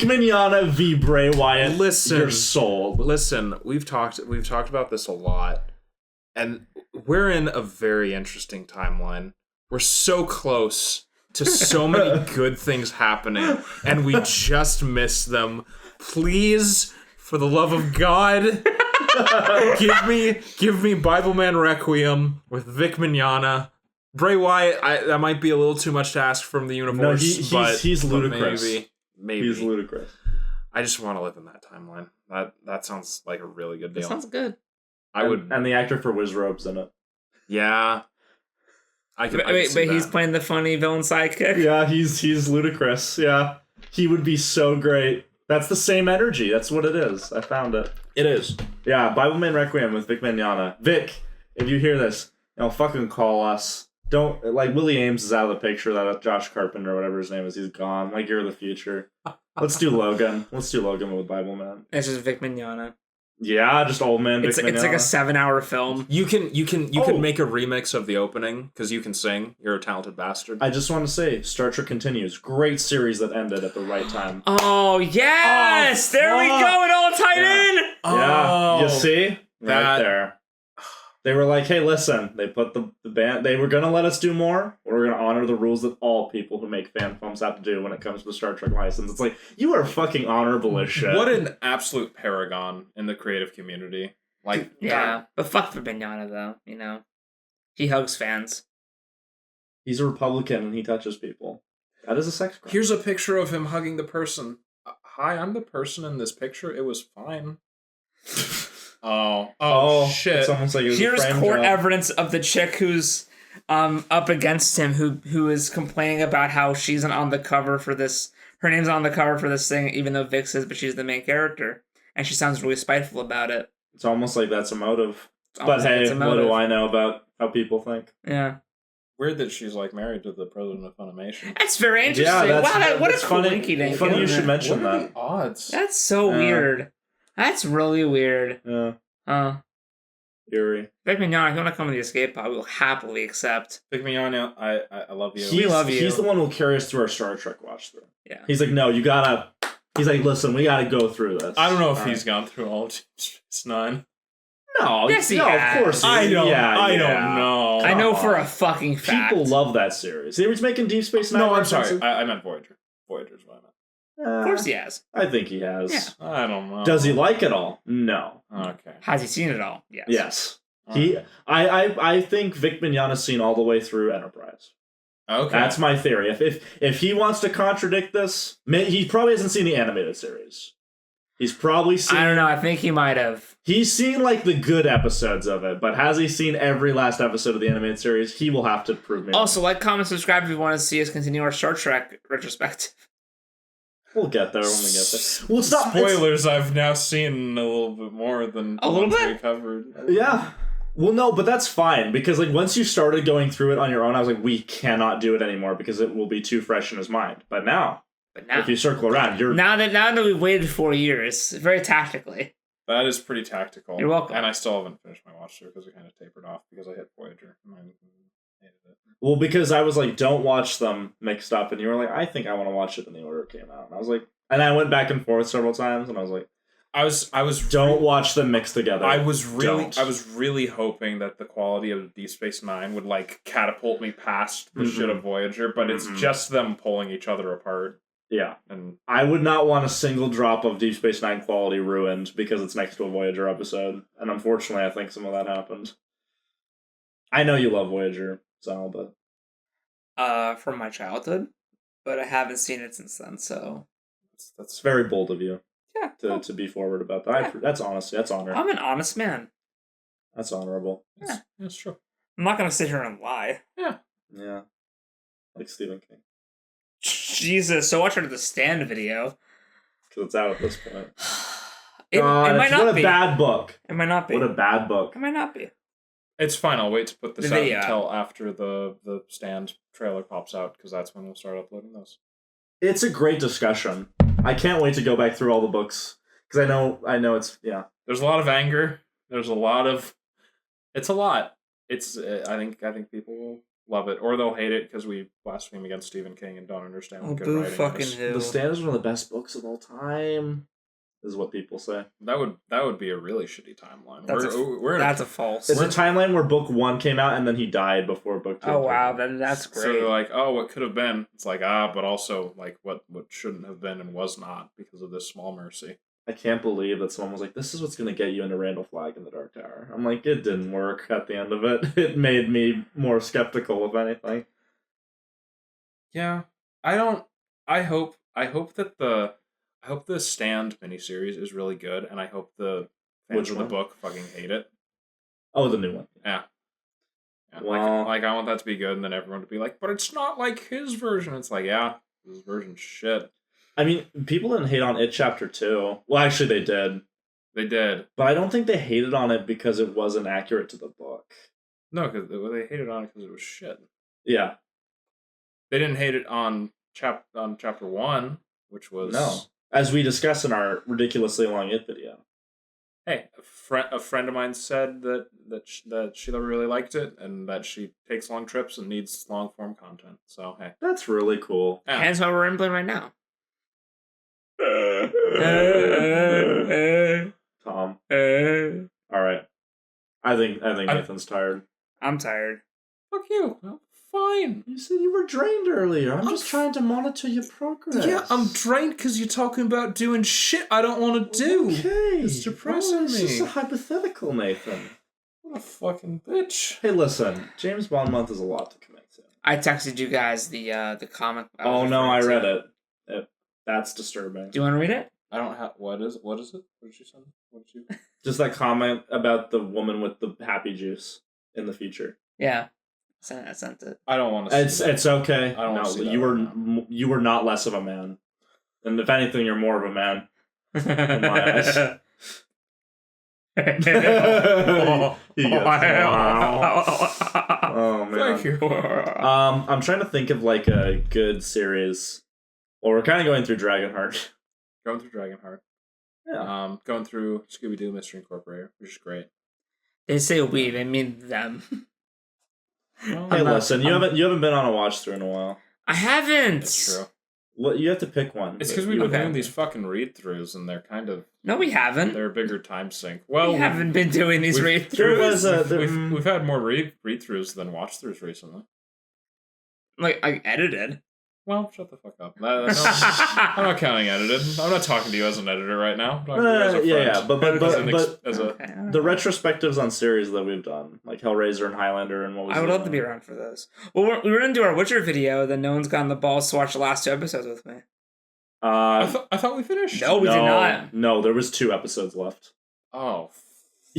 Mignogna v Bray Wyatt.
Listen.
You're sold.
Listen, we've talked about this a lot, and we're in a very interesting timeline. We're so close to so many good things happening, and we just miss them. Please, for the love of God, give me Bible Man Requiem with Vic Mignogna. Bray Wyatt, that might be a little too much to ask from the universe.
No,
but
he's ludicrous.
Maybe
He's ludicrous.
I just want to live in that timeline. That sounds like a really good
That
deal.
sounds good.
I would,
And the actor for Wizrobe's in it.
yeah. I could
But
see
he's
that.
playing the funny villain sidekick.
Yeah, he's ludicrous. Yeah, he would be so great. That's the same energy. That's what it is. I found it.
It is.
Yeah, Bibleman Requiem with Vic Mignogna. Vic, if you hear this, fucking call us. Don't, like, Willie Ames is out of the picture. That Josh Carpenter, whatever his name is, he's gone. Like, you're the future. Let's do Logan. Let's do Logan with Bibleman.
It's just Vic Mignogna.
Yeah, just old man Vic Mignogna.
It's like a 7-hour film.
You can make a remix of the opening because you can sing. You're a talented bastard.
I just want to say, Star Trek Continues. Great series that ended at the right time.
Oh, yes! There we go! It all tied in!
Yeah, you see?
that-
Right there. They were like, hey, listen, they put the band, they were going to let us do more, or we're going to honor the rules that all people who make fan films have to do when it comes to the Star Trek license. It's like, you are fucking honorable as shit.
What an absolute paragon in the creative community. Like,
Yeah, but fuck for Mignogna, though, you know? He hugs fans.
He's a Republican and he touches people. That is a sex crime.
here's a picture of him hugging the person. Hi, I'm the person in this picture. It was fine. Oh, shit.
It's almost like it was a
Here's
frame
court
job.
evidence of the chick who's up against him, who is complaining about how she's on the cover for this. Her name's on the cover for this thing, even though Vic says, but she's the main character, and she sounds really spiteful about it.
It's almost like that's a motive.
It's
But
almost like
hey,
it's a
what
motive.
do I know about how people think?
Yeah,
Weird that she's like married to the president of Funimation.
that's very interesting.
Yeah,
Wow, what a
that's funny.
coinky dink.
Funny you
isn't
should
it?
mention
What are
that.
the odds?
That's so weird. That's really weird.
Yeah, Yuri.
Vic Mignogna, if you want to come to the escape pod, we'll happily accept.
Pick me on you. I love you.
We love you.
He's the one who'll carry us through our Star Trek watch through.
Yeah.
He's like, no, you gotta. He's like, listen, we gotta go through this.
I don't know if
All
he's
right.
gone through all of Deep Space Nine.
No,
Yes, he
no,
has.
of course.
I don't.
Yeah,
I
yeah.
don't know.
I know
Come
for
on.
a fucking fact.
People love that series. He was making Deep Space Nine.
No, I'm sorry.
references.
I meant Voyager. Voyager's what I meant.
Of course he has.
I think he has.
Yeah.
I don't know.
Does he like it all? No.
Okay.
Has he seen it all? Yes.
Yes.
Okay.
I think Vic Mignogna's seen all the way through Enterprise.
Okay.
That's my theory. If he wants to contradict this, he probably hasn't seen the animated series. He's probably seen.
I don't know. I think he might have.
He's seen like the good episodes of it, but has he seen every last episode of the animated series? He will have to prove me.
Also, like, comment, subscribe if you want to see us continue our Star Trek retrospective.
We'll get there when we get there. Well, it's not
spoilers. I've now seen a little bit more than
a little bit
we covered.
Yeah. Well, no, but that's fine because like once you started going through it on your own, I was like, we cannot do it anymore because it will be too fresh in his mind. But now, if you circle around, you're
now that we've waited 4 years, very tactically.
That is pretty tactical.
You're welcome.
And I still haven't finished my watch through because it kind of tapered off because I hit Voyager. And I hated it.
Well, because I was like, don't watch them mixed up, and you were like, I think I want to watch it in the order it came out. And I was like, and I went back and forth several times, and I was like,
I was
don't watch them mixed together.
I was really hoping that the quality of Deep Space Nine would like catapult me past the shit of Voyager, but it's just them pulling each other apart.
Yeah,
and
I would not want a single drop of Deep Space Nine quality ruined because it's next to a Voyager episode, and unfortunately, I think some of that happened. I know you love Voyager, Sal, but
from my childhood, but I haven't seen it since then. So
that's very bold of you.
Yeah,
to be forward about that.
Yeah.
That's honesty. That's honor.
I'm an honest man.
That's honorable.
Yeah,
that's true.
I'm not gonna sit here and lie.
Yeah, like Stephen King.
Jesus, so watch out of the Stand video.
Because it's out at this point.
It might not be.
What a bad book.
It might not be.
What a bad book.
It might not be.
It's fine. I'll wait to put this
The
out
video.
until after the Stand trailer pops out because that's when we'll start uploading those.
It's a great discussion. I can't wait to go back through all the books because I know it's
There's a lot of anger. There's a lot of. It's a lot. It's. I think people will love it, or they'll hate it because we blaspheme against Stephen King and don't understand what good writing is.
The Stand is one of the best books of all time. Is what people say.
That would be a really shitty timeline.
That's a false.
It's a timeline where book 1 came out and then he died before book 2.
Oh wow, then that's great.
So they're like, oh, what could have been? It's like but also like what shouldn't have been and was not because of this small mercy.
I can't believe that someone was like, this is what's going to get you into Randall Flagg in the Dark Tower. I'm like, it didn't work at the end of it. It made me more skeptical of anything.
Yeah. I hope that the Stand miniseries is really good, and I hope the fans of the book fucking hate it.
Oh, the new one.
Yeah.
Well,
like I want that to be good, and then everyone to be like, but it's not like his version. It's like, yeah, his version's shit.
I mean, people didn't hate on It Chapter 2. Well, actually, they did.
They did.
But I don't think they hated on it because it wasn't accurate to the book.
No, because they hated on it because it was shit.
Yeah.
They didn't hate it on Chapter 1, which was...
No. As we discussed in our ridiculously long It video.
Hey, a friend of mine said that she really liked it, and that she takes long trips and needs long-form content. So, hey.
That's really cool.
Yeah.
Hence why we're rambling right now.
Tom. Alright. I think Nathan's tired.
I'm tired.
Fuck you. Well, fine.
You said you were drained earlier. I'm just trying to monitor your progress.
Yeah, I'm drained because you're talking about doing shit I don't want to do.
Okay.
It's depressing me.
It's just a hypothetical, Nathan.
What a fucking bitch.
Hey, listen. James Bond month is a lot to commit to.
I texted you guys the comic.
Oh no, I read it. That's disturbing.
Do you want to read it?
I don't have. What is it? What did you send? What did you?
Just that comment about the woman with the happy juice in the future.
Yeah, I sent it.
I don't want to.
It's okay.
I don't want to see that.
You were not less of a man, and if anything, you're more of a man. In my eyes. Oh man.
Thank you.
I'm trying to think of like a good series. Well, we're kind of going through Dragonheart.
Going through Dragonheart.
Yeah.
Going through Scooby-Doo Mystery Incorporated, which is great.
They say we, they mean them.
Hey, listen, you haven't been on a watch through in a while.
I haven't.
That's true.
Well, you have to pick one.
It's because we've been doing these fucking read-throughs, and they're kind of...
No, we haven't.
They're a bigger time sink. Well,
we haven't been doing these read-throughs.
We've had more read-throughs than watch-throughs recently.
Like, I edited.
Well, shut the fuck up. I'm not counting edited. I'm not talking to you as an editor right now. I'm talking to you as a friend.
Yeah, but
Okay.
The retrospectives on series that we've done, like Hellraiser and Highlander and what was
I would love to be around for those. Well, we were going to do our Witcher video, then no one's gotten the balls to watch the last 2 episodes with me.
I thought we finished.
No, we did not.
No, there was 2 episodes left.
Oh.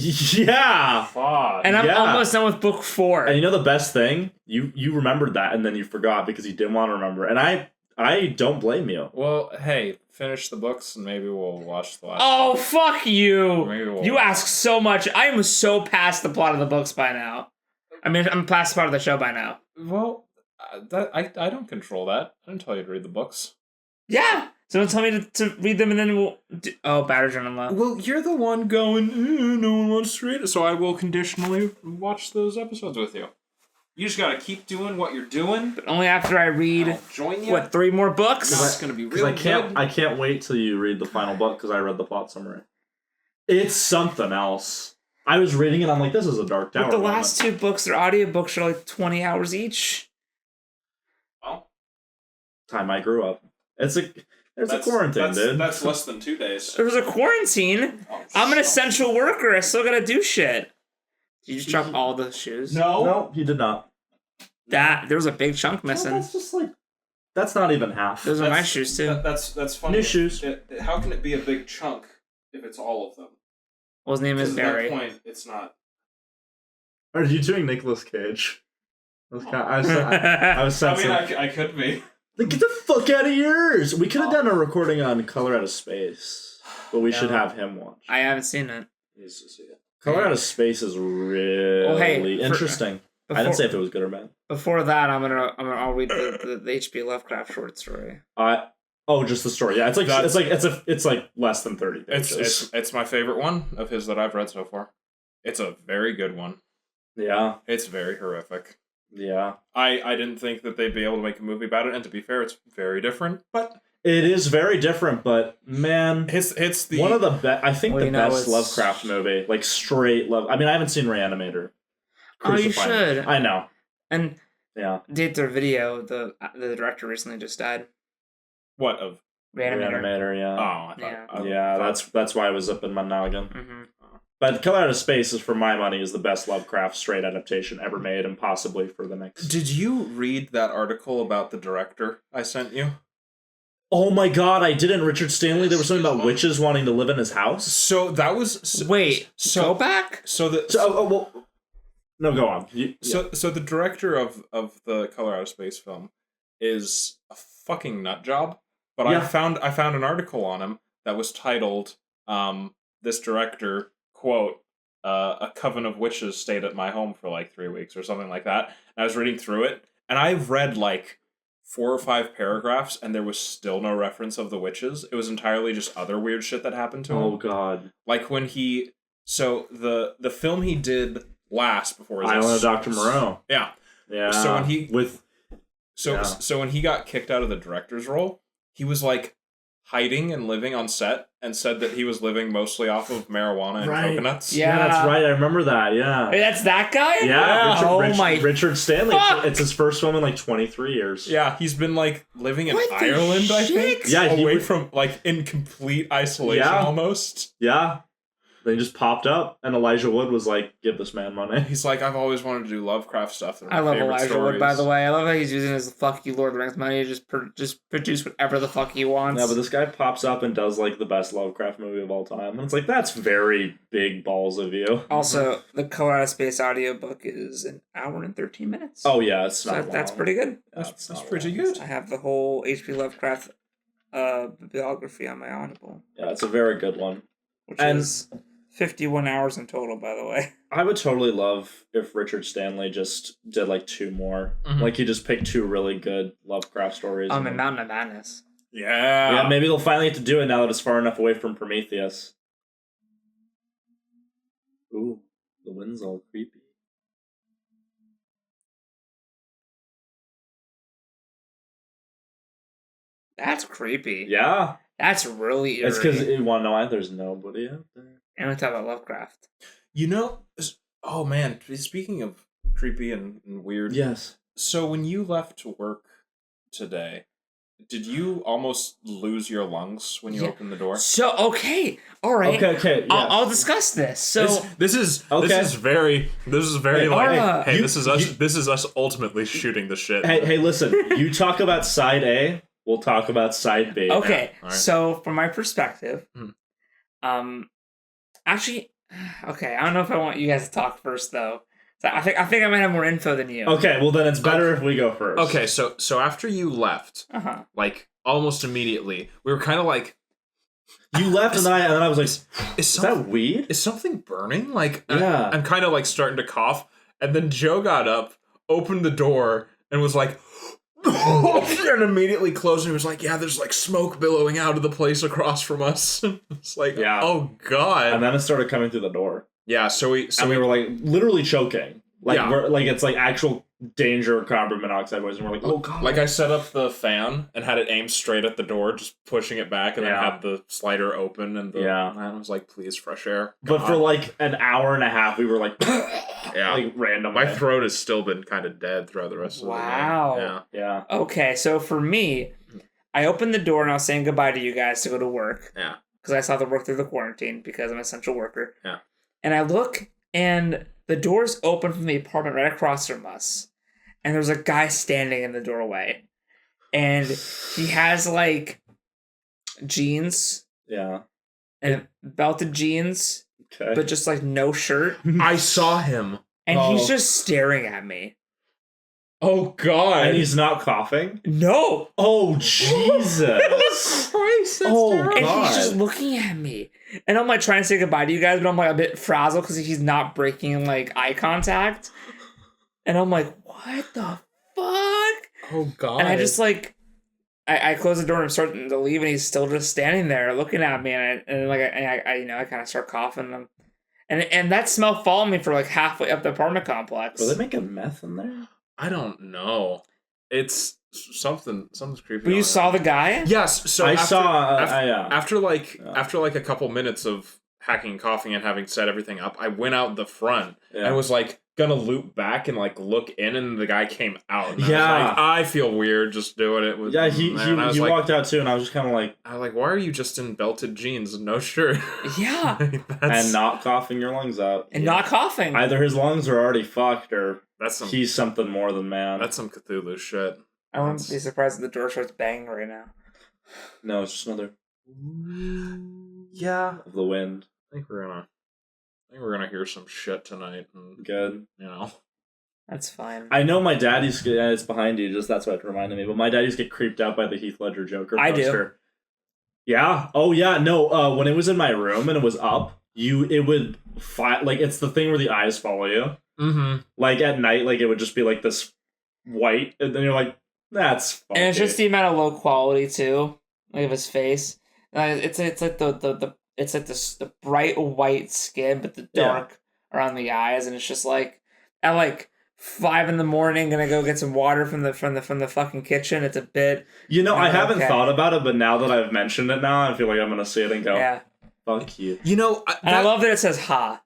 Yeah.
Fuck.
And I'm almost done with book 4.
And you know the best thing? You remembered that and then you forgot because you didn't want to remember. And I I don't blame you.
Well, hey, finish the books and maybe we'll watch the last.
Oh, fuck you!
Maybe we'll
You ask so much. I am so past the plot of the books by now. I mean, I'm past the part of the show by now.
Well, I don't control that. I didn't tell you to read the books.
Yeah! So don't tell me to read them and then we'll... battery's running low.
Well, you're the one going, no one wants to read it, so I will conditionally watch those episodes with you. You just gotta keep doing what you're doing.
But only after I read,
I'll join you.
3 more books?
It's gonna be really good.
I can't wait till you read the final book because I read the plot summary. It's something else. I was reading it, I'm like, this is a Dark Tower.
But the last 2 books, their audiobooks are like 20 hours each.
Well,
time I grew up. There's a quarantine, dude.
That's less than 2 days.
There was a quarantine. I'm an essential worker. I still gotta do shit. Did you just drop all the shoes?
No, you did not.
There was a big chunk missing.
Well, that's just like, that's not even half.
Those are my shoes too.
That's funny.
New shoes.
How can it be a big chunk if it's all of them?
Well, his name is Barry.
At that point, it's not.
Are you doing Nicolas Cage? I was sensing.
I could be.
Like, get the fuck out of yours! We could have done a recording on Color Out of Space, but we should have him watch.
I haven't seen it.
He needs to see it.
Color Out of Space is really interesting. I didn't say if it was good or bad.
Before that, I'll read the H.P. Lovecraft short story.
Just the story. Yeah, it's like less than 30 pages.
It's my favorite one of his that I've read so far. It's a very good one.
Yeah.
It's very horrific.
Yeah.
I didn't think that they'd be able to make a movie about it, and to be fair, it's very different. But
it is very different, but man,
it's the
one of the best. I think the best Lovecraft movie, like straight love. I mean, I haven't seen Reanimator.
Oh, you should.
I know.
And
yeah,
did their video. The director recently just died.
What of
Reanimator? Yeah.
Oh,
yeah. That's why I was up in my noggin.
Mm-hmm.
But Color Out of Space is, for my money, is the best Lovecraft straight adaptation ever made, and possibly for the next.
Did you read that article about the director I sent you?
Oh my god, I didn't. Richard Stanley. There was something about witches wanting to live in his house.
So that was
go back.
No, go on.
So the director of the Color Out of Space film is a fucking nut job. But yeah. I found an article on him that was titled "This director." Quote, a coven of witches stayed at my home for like 3 weeks or something like that. And I was reading through it, and I've read like 4 or 5 paragraphs, and there was still no reference of the witches. It was entirely just other weird shit that happened to him.
Oh, God.
Like when the film he did last before his
Island of Dr. Moreau.
Yeah.
Yeah.
So when he got kicked out of the director's role, he was like hiding and living on set and said that he was living mostly off of marijuana and coconuts.
Yeah, that's right. I remember that. Yeah.
Hey, that's that guy?
Yeah. Richard Stanley.
Fuck.
It's his first film in like 23 years.
Yeah, he's been like living in Ireland, I think.
Yeah,
away from like in complete isolation almost.
Yeah. Then he just popped up, and Elijah Wood was like, "Give this man money."
He's like, "I've always wanted to do Lovecraft stuff."
I love Elijah Wood, by the way. I love how he's using his fuck you Lord of the Rings money to just produce whatever the fuck he wants.
Yeah, but this guy pops up and does like the best Lovecraft movie of all time, and it's like, that's very big balls of you.
Also, the Color Out of Space audiobook is an hour and 13 minutes.
Oh yeah, it's not long.
That's pretty good.
That's pretty good.
I have the whole H.P. Lovecraft bibliography on my Audible.
Yeah, it's a very good one.
Which is 51 hours in total, by the way.
I would totally love if Richard Stanley just did like 2 more. Mm-hmm. Like he just picked 2 really good Lovecraft stories.
And Mountain of Madness.
Yeah.
Yeah, maybe they'll finally get to do it now that it's far enough away from Prometheus. Ooh, the wind's all creepy.
That's creepy.
Yeah.
That's really eerie.
It's because you want to know why there's nobody out there.
And we talk about Lovecraft.
You know, oh man, speaking of creepy and weird.
Yes.
So when you left to work today, did you almost lose your lungs when you opened the door?
So, okay. All right.
Okay. Yes.
I'll discuss this. So
this is very
hey,
like, hey, this is us ultimately shooting the shit.
Hey, listen. You talk about side A, we'll talk about side B.
Okay.
Yeah. Right.
So from my perspective, actually, okay, I don't know if I want you guys to talk first though, So I think I might have more info than you.
Okay, well then it's better if we go first.
Okay, so after you left, like almost immediately, we were kind of like,
you left, and then I was like, is that weed?
Is something burning? Like,
yeah.
I'm kind of like starting to cough, and then Joe got up, opened the door, and was like, and immediately closed, and he was like, yeah, there's like smoke billowing out of the place across from us. It's like, oh god.
And then it started coming through the door.
Yeah, so we
were like literally choking. Like we're like it's like actual danger carbon monoxide voice, and we're like, oh god.
Like I set up the fan and had it aimed straight at the door, just pushing it back, and then had the slider open, and and I was like, please, fresh air.
God. But for like an hour and a half, we were like, like random.
My throat has still been kind of dead throughout the rest of the day.
Wow.
Yeah.
Okay, so for me, I opened the door and I was saying goodbye to you guys to go to work.
Yeah.
Because I still have to work through the quarantine because I'm an essential worker.
Yeah.
And I look, and the door's open from the apartment right across from us. And there's a guy standing in the doorway. And he has, like, jeans.
Yeah.
And belted jeans.
Okay.
But just, like, no shirt.
I saw him.
And he's just staring at me.
Oh, God.
And he's not coughing?
No.
Oh, Jesus.
Christ,
oh,
terrible. And
God.
he's just looking at me. And I'm like trying to say goodbye to you guys, but I'm like a bit frazzled because he's not breaking like eye contact. And I'm like, what the fuck?
Oh, God.
And I just like, I close the door and I'm starting to leave, and he's still just standing there looking at me. And I kind of start coughing. And that smell followed me for like halfway up the apartment complex.
Were they making meth in there?
I don't know. It's something's creepy.
But you saw the guy?
Yes. So after like a couple minutes of hacking and coughing and having set everything up, I went out the front and was like gonna loop back and like look in, and the guy came out. And I was like, I feel weird just doing it with
he walked out too, and I was just kind of like,
why are you just in belted jeans and no shirt?
Yeah.
And not coughing your lungs out.
And not coughing.
Either his lungs are already fucked, or he's something more than man.
That's some Cthulhu shit.
I wouldn't be surprised if the door starts banging right now.
No, it's just another
of
the wind.
I think we're gonna hear some shit tonight. And,
good.
You know.
That's fine.
I know my dad used to get, it's behind you, just that's what it reminded me, but my dad used to get creeped out by the Heath Ledger Joker poster.
I do.
Yeah? Oh yeah, no, when it was in my room and it was up, it would like, it's the thing where the eyes follow you.
Mm-hmm.
Like at night, like it would just be like this white, and then you're like, that's funky.
And it's just the amount of low quality too, like of his face. It's like the bright white skin, but the dark around the eyes, and it's just like at like 5 a.m, gonna go get some water from the fucking kitchen. It's a bit.
I haven't thought about it, but now that I've mentioned it, now I feel like I'm gonna see it and go, fuck you.
I love that it says "ha."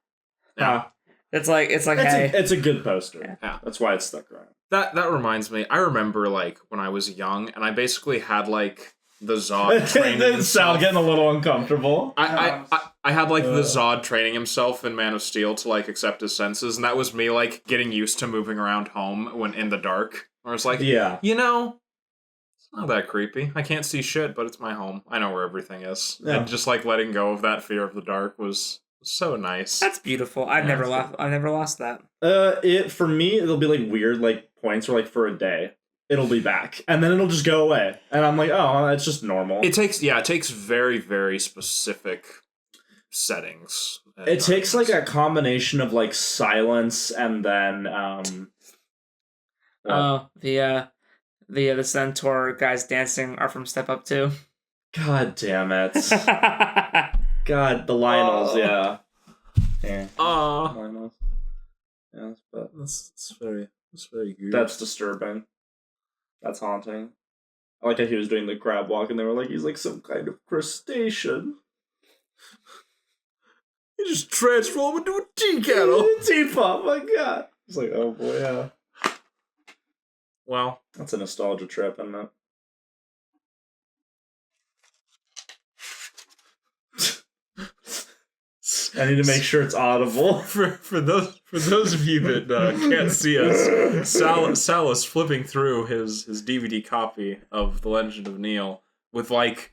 Yeah.
It's like hey.
It's a good poster. Yeah. That's why it's stuck around.
That reminds me. I remember like when I was young, and I basically had like the Zod training himself.
Sal getting a little uncomfortable.
I had like the Zod training himself in Man of Steel to like accept his senses, and that was me like getting used to moving around home when in the dark. Where it's like, it's not that creepy. I can't see shit, but it's my home. I know where everything is. Yeah. And just like letting go of that fear of the dark was so nice.
That's beautiful. I've never lost that.
For me, it'll be like weird like points where like for a day it'll be back, and then it'll just go away, and I'm like, oh, it's just normal.
It takes very, very specific settings.
It takes like a combination of like silence and then
the centaur guys dancing are from Step Up 2.
God damn it. God, the Lionels, yeah. Lionels. Yeah,
that's very good.
That's disturbing. That's haunting. I like how he was doing the crab walk, and they were like, he's like some kind of crustacean.
He just transformed into a tea kettle.
Teapot, my god. It's like, oh boy, yeah.
Well,
that's a nostalgia trip, isn't it? I need to make sure it's audible.
For those of you that can't see us, Sal is flipping through his DVD copy of The Legend of Neil with like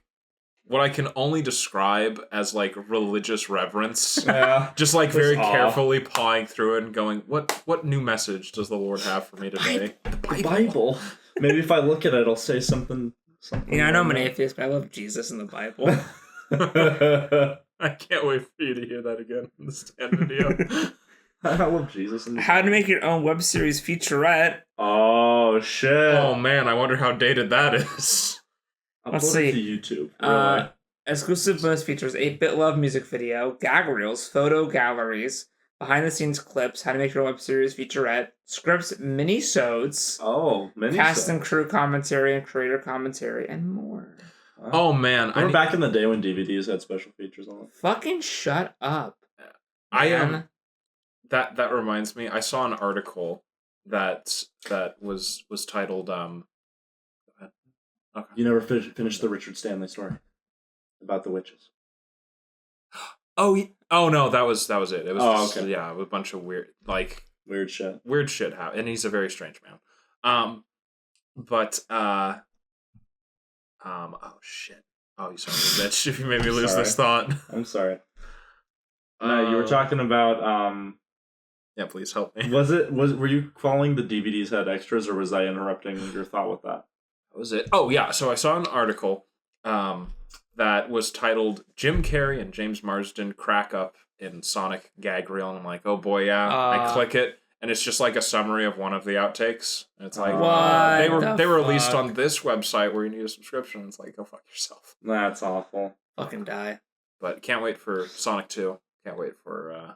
what I can only describe as like religious reverence.
Yeah.
Just like very
awe.
carefully pawing through it and going, what new message does the Lord have for me today?
The Bible. Maybe if I look at it, it'll say something.
You know, I know I'm an atheist, but I love Jesus and the Bible.
I can't wait for you to hear that again in the stand video.
I love Jesus. And
How to make your own web series featurette.
oh shit!
Oh man, I wonder how dated that is.
Let's
Upload
see.
it to YouTube. Really?
Exclusive bonus features: 8-bit love music video, gag reels, photo galleries, behind the scenes clips, how to make your web series featurette, scripts, mini-sodes,
Many
cast and crew commentary and creator commentary, and more.
Oh man,
Remember back in the day when DVDs had special features on it?
Fucking shut up.
I am.
man.
That reminds me. I saw an article that was titled Okay.
You never finished the Richard Stanley story about the witches.
Oh no, that was it. It was
okay.
Yeah, a bunch of weird
Weird shit.
and he's a very strange man. Oh shit. Oh, you son of a bitch! If you made me lose this thought.
I'm sorry. No, you were talking about
Yeah, please help me.
Were you calling the DVDs had extras, or was I interrupting your thought with that?
What was it? Oh yeah, so I saw an article that was titled "Jim Carrey and James Marsden Crack Up in Sonic Gag Reel," and I'm like, oh boy, yeah. I click it, and it's just like a summary of one of the outtakes. And it's like, they were released on this website where you need a subscription. It's like, go fuck yourself.
That's awful.
Fucking die.
But can't wait for Sonic 2. Can't wait for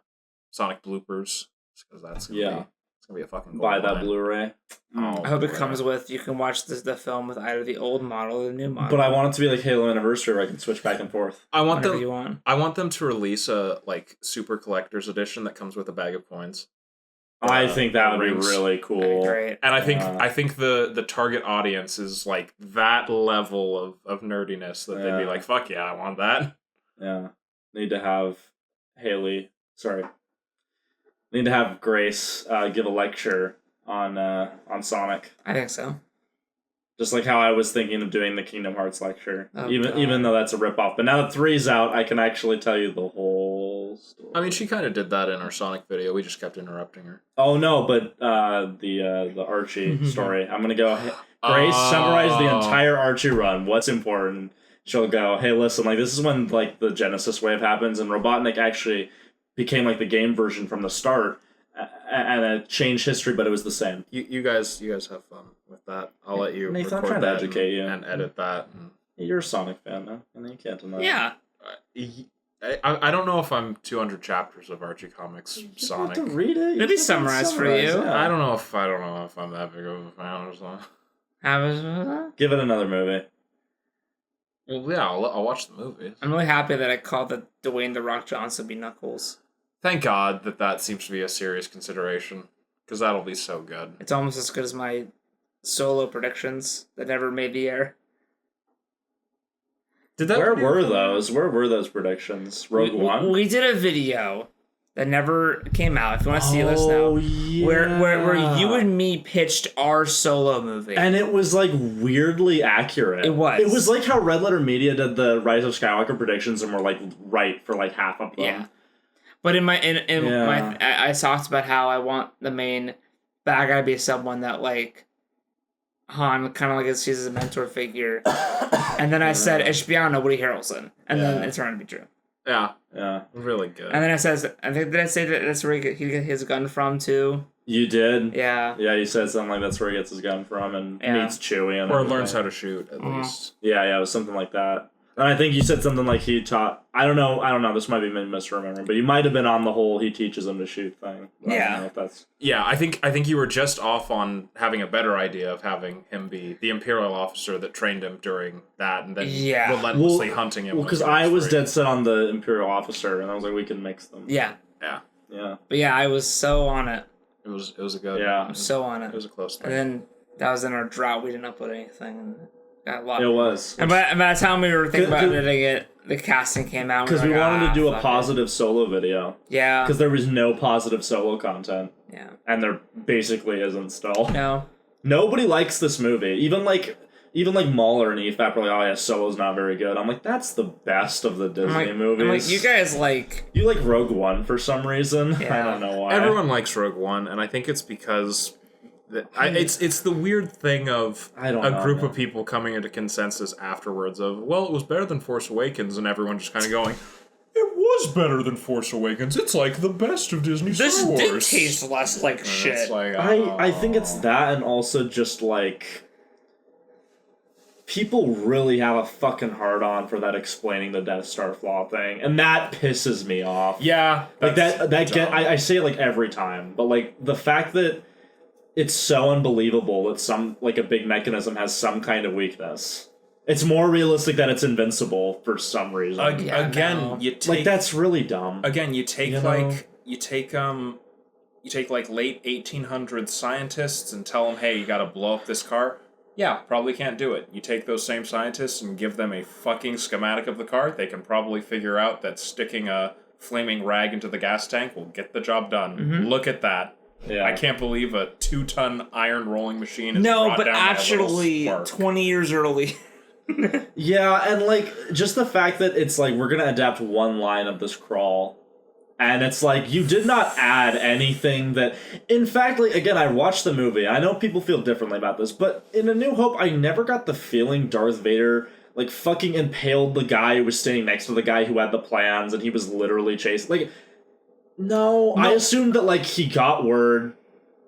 Sonic bloopers, because that's gonna be a fucking
buy that
line.
Blu-ray.
I hope it comes with, you can watch the film with either the old model or the new model.
But I want it to be like Halo Anniversary, where I can switch back and forth.
I want
Whatever
them.
you want.
I want them to release a like super collector's edition that comes with a bag of coins.
I think that would be
rings.
really cool.
Great.
And I think the target audience is like that level of nerdiness that they'd be like, fuck yeah, I want that.
Yeah. Need to have Need to have Grace give a lecture on Sonic.
I think so.
Just like how I was thinking of doing the Kingdom Hearts lecture.
Oh,
even though that's a ripoff. But now that 3's out, I can actually tell you the whole story.
I mean, she kind of did that in our Sonic video. We just kept interrupting her.
Oh no, but the Archie story. I'm gonna go. Grace, summarize the entire Archie run. What's important? She'll go, hey, listen, like this is when like the Genesis wave happens, and Robotnik actually became like the game version from the start, and it changed history, but it was the same.
You guys have fun with that. I'll let you.
Nathan, I'm
record
trying to
that
educate you
and edit that.
You're a Sonic fan now, and you can't deny.
Yeah.
I don't know if I'm 200 chapters of Archie comics Sonic.
You have to read it.
Maybe summarize for you.
Yeah.
I don't know if I'm that big of a fan or something.
Give it another movie.
Well, yeah, I'll watch the movie.
I'm really happy that I called the Dwayne "The Rock" Johnson be Knuckles.
Thank God that seems to be a serious consideration, because that'll be so good.
It's almost as good as my solo predictions that never made the air.
Where were those? Where were those predictions? Rogue One?
We did a video that never came out. If you want to see it, let us know.
Yeah.
Where you and me pitched our solo movie.
And it was like weirdly accurate.
It was.
It was like how Red Letter Media did the Rise of Skywalker predictions and were like right for like half of them.
Yeah. But I talked about how I want the main bad guy to be someone that like Han kind of like sees as a mentor figure. And then I said it should be, I don't know, Woody Harrelson. And then it turned out to be true.
Yeah, really good.
And then I said, did I say that that's where he get his gun from too?
You did?
Yeah.
Yeah, you said something like that's where he gets his gun from and meets Chewie. And
or
everything.
learns how to shoot, at least.
Yeah, it was something like that. And I think you said something like he taught... I don't know, this might be misremembering, but you might have been on the whole he teaches him to shoot thing. I don't know if that's...
Yeah, I think you were just off on having a better idea of having him be the Imperial officer that trained him during that, and then relentlessly hunting him.
Well, because I was dead set on the Imperial officer, and I was like, we can mix them.
Yeah.
Yeah.
But yeah, I was so on it.
It was a good...
Yeah.
I'm so on it.
It was a close thing.
And then that was in our drought. We didn't upload anything. And got a lot.
It was.
And by the time we were thinking about editing it, the casting came out.
Because we wanted to do a positive solo video.
Yeah.
Because there was no positive solo content.
Yeah.
And there basically isn't still.
No.
Nobody likes this movie. Even like even like Mahler and Eve, like, oh yeah, Solo's not very good. I'm like, that's the best of the Disney movies.
I'm like, you guys like...
You like Rogue One for some reason?
Yeah.
I don't know why.
Everyone likes Rogue One, and I think it's because... it's the weird thing of a group of people coming into consensus afterwards of, well, it was better than Force Awakens, and everyone just kind of going, it was better than Force Awakens. It's like the best of Disney Star Wars.
This did taste less like shit.
Like,
I think it's that, and also just like people really have a fucking hard on for that explaining the Death Star flaw thing, and that pisses me off.
Yeah,
like I say it like every time, but like the fact that it's so unbelievable that some like a big mechanism has some kind of weakness. It's more realistic that it's invincible for some reason.
You take
like that's really dumb.
Again, you take like late 1800s scientists and tell them, hey, you got to blow up this car. Yeah, probably can't do it. You take those same scientists and give them a fucking schematic of the car. They can probably figure out that sticking a flaming rag into the gas tank will get the job done. Mm-hmm. Look at that. Yeah. I can't believe a 2-ton iron rolling machine is brought down
actually,
by a
20 years early.
Yeah, and like just the fact that it's like we're gonna adapt one line of this crawl, and it's like you did not add anything that. In fact, like again, I watched the movie. I know people feel differently about this, but in A New Hope, I never got the feeling Darth Vader like fucking impaled the guy who was standing next to the guy who had the plans, and he was literally chasing. Like, no, I assumed that like he got word,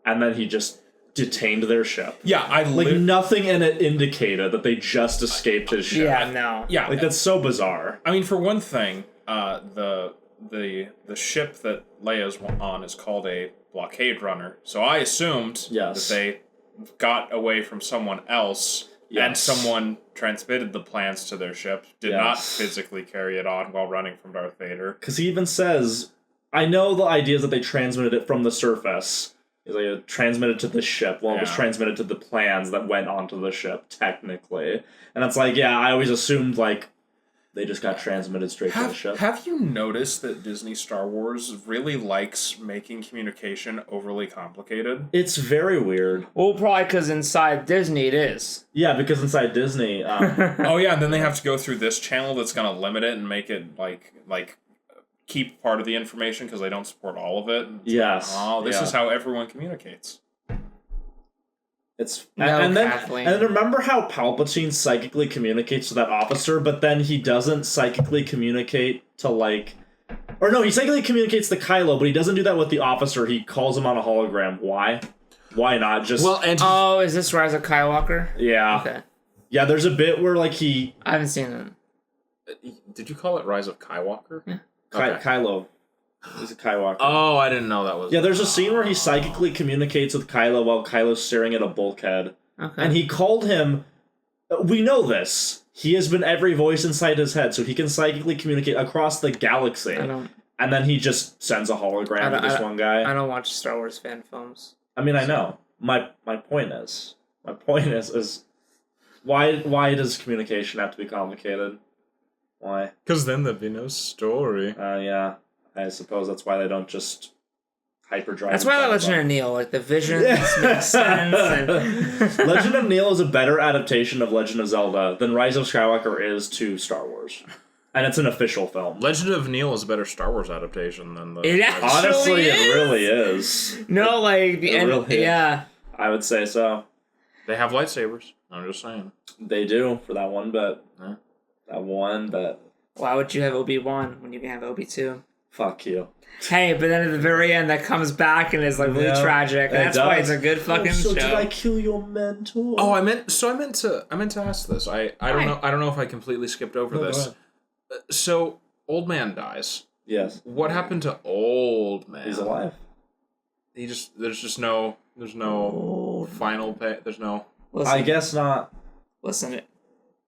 and then he just detained their ship.
Yeah,
nothing in it indicated that they just escaped his ship.
Yeah, no.
Yeah,
like that's so bizarre.
I mean, for one thing, the ship that Leia's on is called a blockade runner. So I assumed that they got away from someone else, and someone transmitted the plans to their ship, did not physically carry it on while running from Darth Vader.
Because he even says, I know the idea is that they transmitted it from the surface. It's like it transmitted to the ship. Well, it was transmitted to the plans that went onto the ship, technically. And it's like, I always assumed, like, they just got transmitted straight to the ship.
Have you noticed that Disney Star Wars really likes making communication overly complicated?
It's very weird.
Well, probably because inside Disney it is.
Yeah, because inside Disney...
oh, yeah, and then they have to go through this channel that's going to limit it and make it, like keep part of the information because they don't support all of it.
Yes.
This is how everyone communicates.
It's and then remember how Palpatine psychically communicates to that officer, but then he doesn't psychically communicate to he psychically communicates to Kylo, but he doesn't do that with the officer. He calls him on a hologram. Why? Why not just?
Well, is this Rise of Skywalker?
Yeah.
Okay.
Yeah, there's a bit where I
haven't seen it.
Did you call it Rise of Skywalker?
Yeah.
Kylo. He's a Skywalker.
Oh, I didn't know that was...
Yeah, there's a scene where he psychically communicates with Kylo while Kylo's staring at a bulkhead.
Okay.
And he called him... We know this. He has been every voice inside his head, so he can psychically communicate across the galaxy. And then he just sends a hologram to this one guy.
I don't watch Star Wars fan films.
I mean, I know. My point is... Why does communication have to be complicated? Why?
Because then there'd be no story.
Yeah. I suppose that's why they don't just hyperdrive.
That's why I Legend of Neil, like the visions make sense. And...
Legend of Neil is a better adaptation of Legend of Zelda than Rise of Skywalker is to Star Wars. And it's an official film.
Legend of Neil is a better Star Wars adaptation than the...
It actually
Honestly,
is?
It really is.
No, like...
Yeah. I would say so.
They have lightsabers. I'm just saying.
They do, for that one bit.
Huh?
That one bit.
Why would you have Obi-Wan when you can have Obi-2?
Fuck you.
Hey, but then at the very end, that comes back and is like really tragic. And that's why it's a good fucking show.
Did I kill your mentor?
Oh, I meant to ask this. I don't know if I completely skipped over this. So old man dies.
Yes.
What happened to old man?
He's alive.
There's no final pay. There's no.
Listen,
I guess not.
Listen.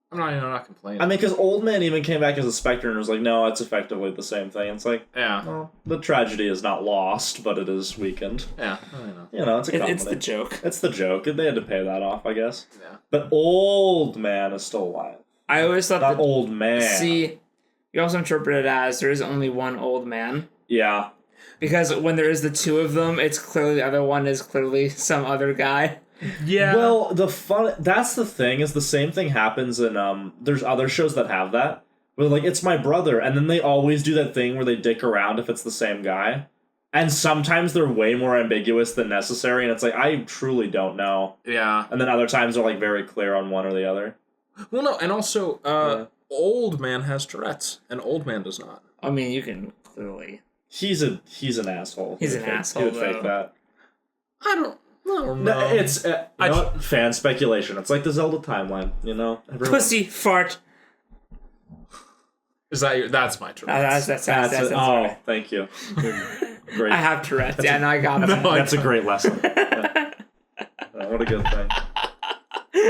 I'm not complaining.
I mean, because Old Man even came back as a Spectre and was like, no, it's effectively the same thing. It's like, well, the tragedy is not lost, but it is weakened.
Yeah,
it's a comedy.
It's the joke.
It's the joke. They had to pay that off, I guess.
Yeah.
But Old Man is still alive.
I always thought
that Old Man.
See, you also interpret it as there is only one old man.
Yeah.
Because when there is the two of them, it's clearly the other one is clearly some other guy.
Yeah.
Well, that's the thing, is the same thing happens in there's other shows that have that. Where like, it's my brother, and then they always do that thing where they dick around if it's the same guy. And sometimes they're way more ambiguous than necessary, and it's like, I truly don't know.
Yeah.
And then other times they're like very clear on one or the other.
Well, no, and also, old man has Tourette's, and old man does not.
I mean, you can clearly.
He's an asshole.
He's an asshole,
He would fake
though.
that.
I don't know.
No, it's fan speculation. It's like the Zelda timeline, you know.
Pussy fart.
Is that that's my Tourette's?
That's
oh, thank you. Great.
I have Tourette's. Yeah, no, I got it.
That's a great lesson. Yeah. What a good thing.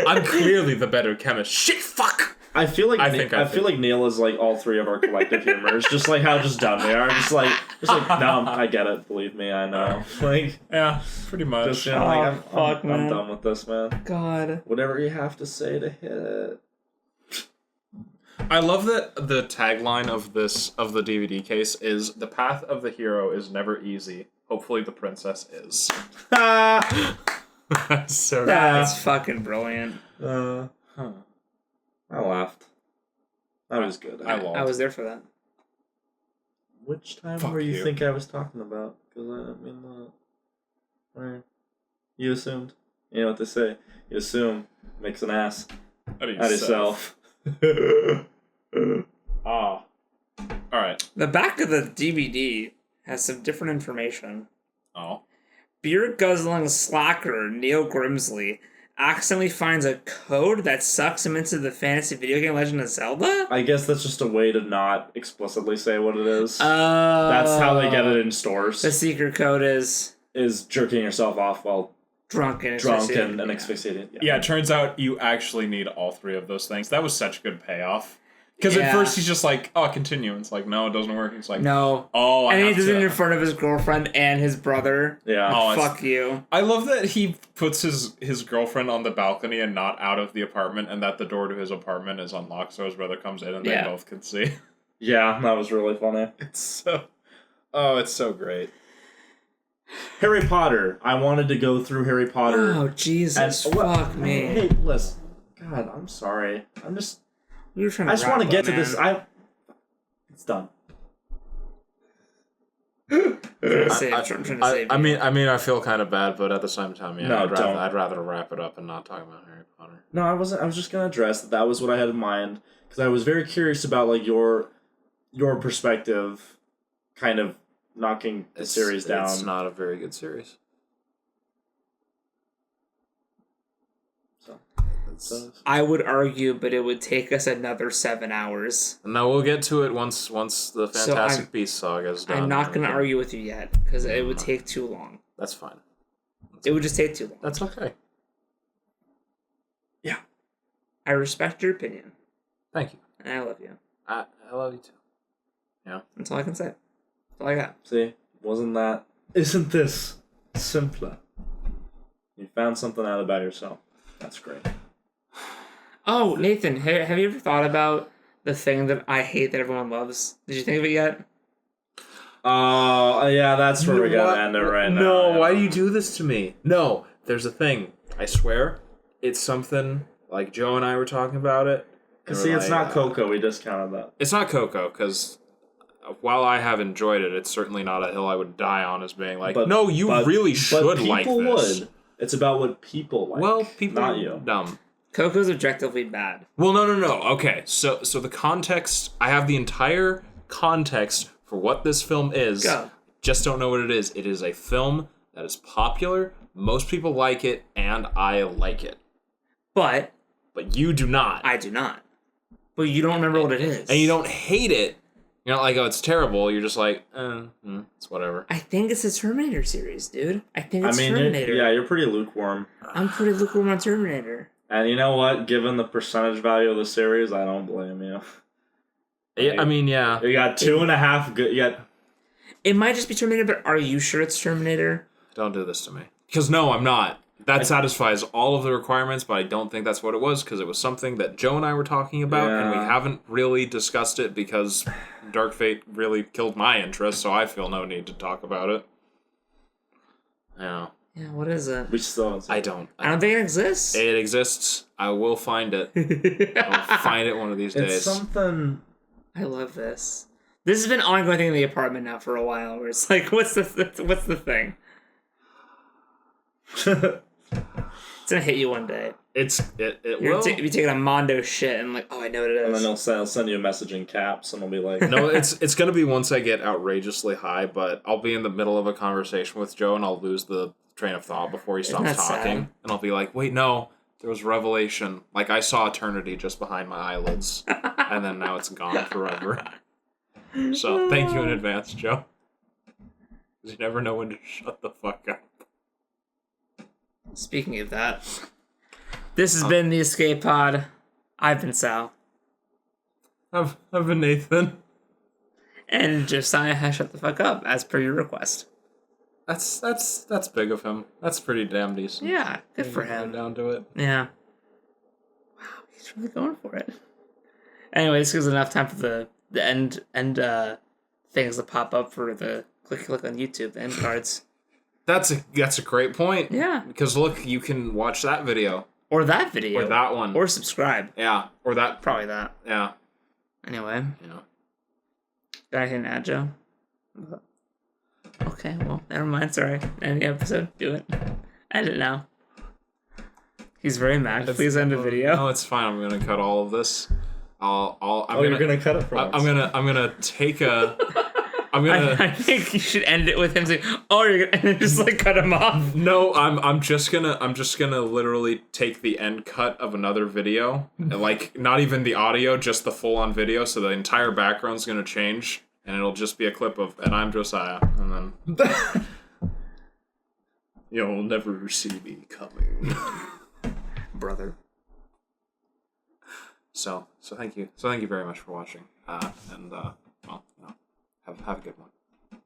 I'm clearly the better chemist. Shit, fuck.
I feel like
I
feel like Neil is like all three of our collective humors, just like how just dumb we are. Just like no, I get it. Believe me, I know. Like,
yeah, pretty much.
Just, you know, like,
fuck, man.
I'm done with this, man.
God.
Whatever you have to say to hit it.
I love that the tagline of the DVD case is "The path of the hero is never easy. Hopefully, the princess is." That's so good.
That's fucking brilliant.
I laughed. That was good.
I was there for that.
Which time
Fuck
were you
you.
think I was talking about? Because I mean, right. You assumed. You know what they say. You assume makes an ass out of yourself.
All right.
The back of the DVD has some different information.
Oh.
Beer guzzling slacker Neil Grimsley accidentally finds a code that sucks him into the fantasy video game Legend of Zelda?
I guess that's just a way to not explicitly say what it is. That's how they get it in stores.
The secret code is
jerking yourself off while
drunk and
asphyxiated.
Yeah, it turns out you actually need all three of those things. That was such good payoff. Because at
Yeah.
first he's just like, "Oh, continue." And it's like, "No, it doesn't work." He's like,
No.
"Oh,
And
I
he
have
does it
to."
in front of his girlfriend and his brother.
Yeah.
Oh, it's-
Fuck you.
I love that he puts his girlfriend on the balcony and not out of the apartment, and that the door to his apartment is unlocked, so his brother comes in and they both can see.
Yeah, that was really funny.
It's so great.
Harry Potter. I wanted to go through Harry Potter.
Oh, Jesus. Fuck me.
Hey, listen. God, I'm sorry.
We were trying to
I just want to
wrap
get
up,
to
man.
this. It's done.
I'm trying to save
I
you.
mean, I feel kind of bad, but at the same time, yeah,
No,
I'd rather wrap it up and not talk about Harry Potter.
No, I wasn't. I was just gonna address that. That was what I had in mind because I was very curious about like your perspective, kind of knocking the series down.
It's not a very good series.
So,
I would argue, but it would take us another 7 hours.
No, we'll get to it once the
So
Fantastic Beasts saga is done.
I'm not going to argue with you yet, because it would take too long.
That's fine.
It would just take too long.
That's okay.
yeah.
I respect your opinion,
Thank you.
and I love you.
I love you too. Yeah.
That's all I can say. That's all I got.
See, isn't this simpler? You found something out about yourself. That's great.
Oh, Nathan, have you ever thought about the thing that I hate that everyone loves? Did you think of it yet?
Oh, yeah, that's where we gotta end it right now.
No, why do you do this to me? No, there's a thing. I swear, it's something like Joe and I were talking about it.
Because see, it's not Coco. We discounted that.
It's not Coco, because while I have enjoyed it, it's certainly not a hill I would die on as being like, no, you really should like this.
People would. It's about what people like.
Well, people
not
are
you.
dumb.
Coco's objectively bad.
Well, no. Okay, so the context, I have the entire context for what this film is.
Go.
Just don't know what it is. It is a film that is popular. Most people like it, and I like it.
But
you do not.
I do not. But you don't remember what it is.
And you don't hate it. You're not like, oh, it's terrible. You're just like, it's whatever.
I think it's a Terminator series, dude. I think it's Terminator.
You're pretty lukewarm.
I'm pretty lukewarm on Terminator.
And you know what? Given the percentage value of the series, I don't blame you.
I mean, yeah.
You got 2.5 good. You got.
It might just be Terminator, but are you sure it's Terminator?
Don't do this to me. Because no, I'm not. That satisfies all of the requirements, but I don't think that's what it was, because it was something that Joe and I were talking about, and we haven't really discussed it because Dark Fate really killed my interest, so I feel no need to talk about it. Yeah.
Yeah, what is it?
We still.
I don't
think it exists.
It exists. I will find it. I'll find it one of these days.
It's something.
I love this. This has been an ongoing thing in the apartment now for a while, where it's like, what's the thing? It's gonna hit you one day.
It
You're
will.
be taking a Mondo shit and like, oh, I know what it is.
And then I'll send you a message in caps, and I'll be like,
No, it's gonna be once I get outrageously high, but I'll be in the middle of a conversation with Joe and I'll lose the train of thought before he stops
that
talking.
sad?
And I'll be like, wait, no, there was revelation. Like I saw eternity just behind my eyelids. And then now it's gone forever. So thank you in advance, Joe. Because you never know when to shut the fuck up.
Speaking of that, this has been the Escape Pod. I've been Sal.
I've been Nathan.
And Josiah has shut the fuck up, as per your request.
That's big of him. That's pretty damn decent.
Yeah, good for him.
Down to it.
Yeah. Wow, he's really going for it. Anyway, this gives enough time for the end things to pop up for the click on YouTube, the end cards.
That's a great point.
Yeah.
Because look, you can watch that video.
Or that video.
Or that one.
Or subscribe.
Yeah. Or that.
Probably that.
Yeah.
Anyway.
Yeah.
Got anything to add, Joe? Okay, well, never mind. Sorry. End the episode. Do it. End it now. He's very mad. Please end the video.
No, it's fine. I'm gonna cut all of this.
you're gonna cut it for us.
I'm gonna take a. I'm gonna.
I think you should end it with him saying, "Oh, you're gonna," and then just like cut him off.
No, I'm just gonna literally take the end cut of another video, and like not even the audio, just the full on video. So the entire background's gonna change, and it'll just be a clip of, and I'm Josiah, and then you'll never see me coming,
Brother.
So thank you very much for watching, and well, have a good one.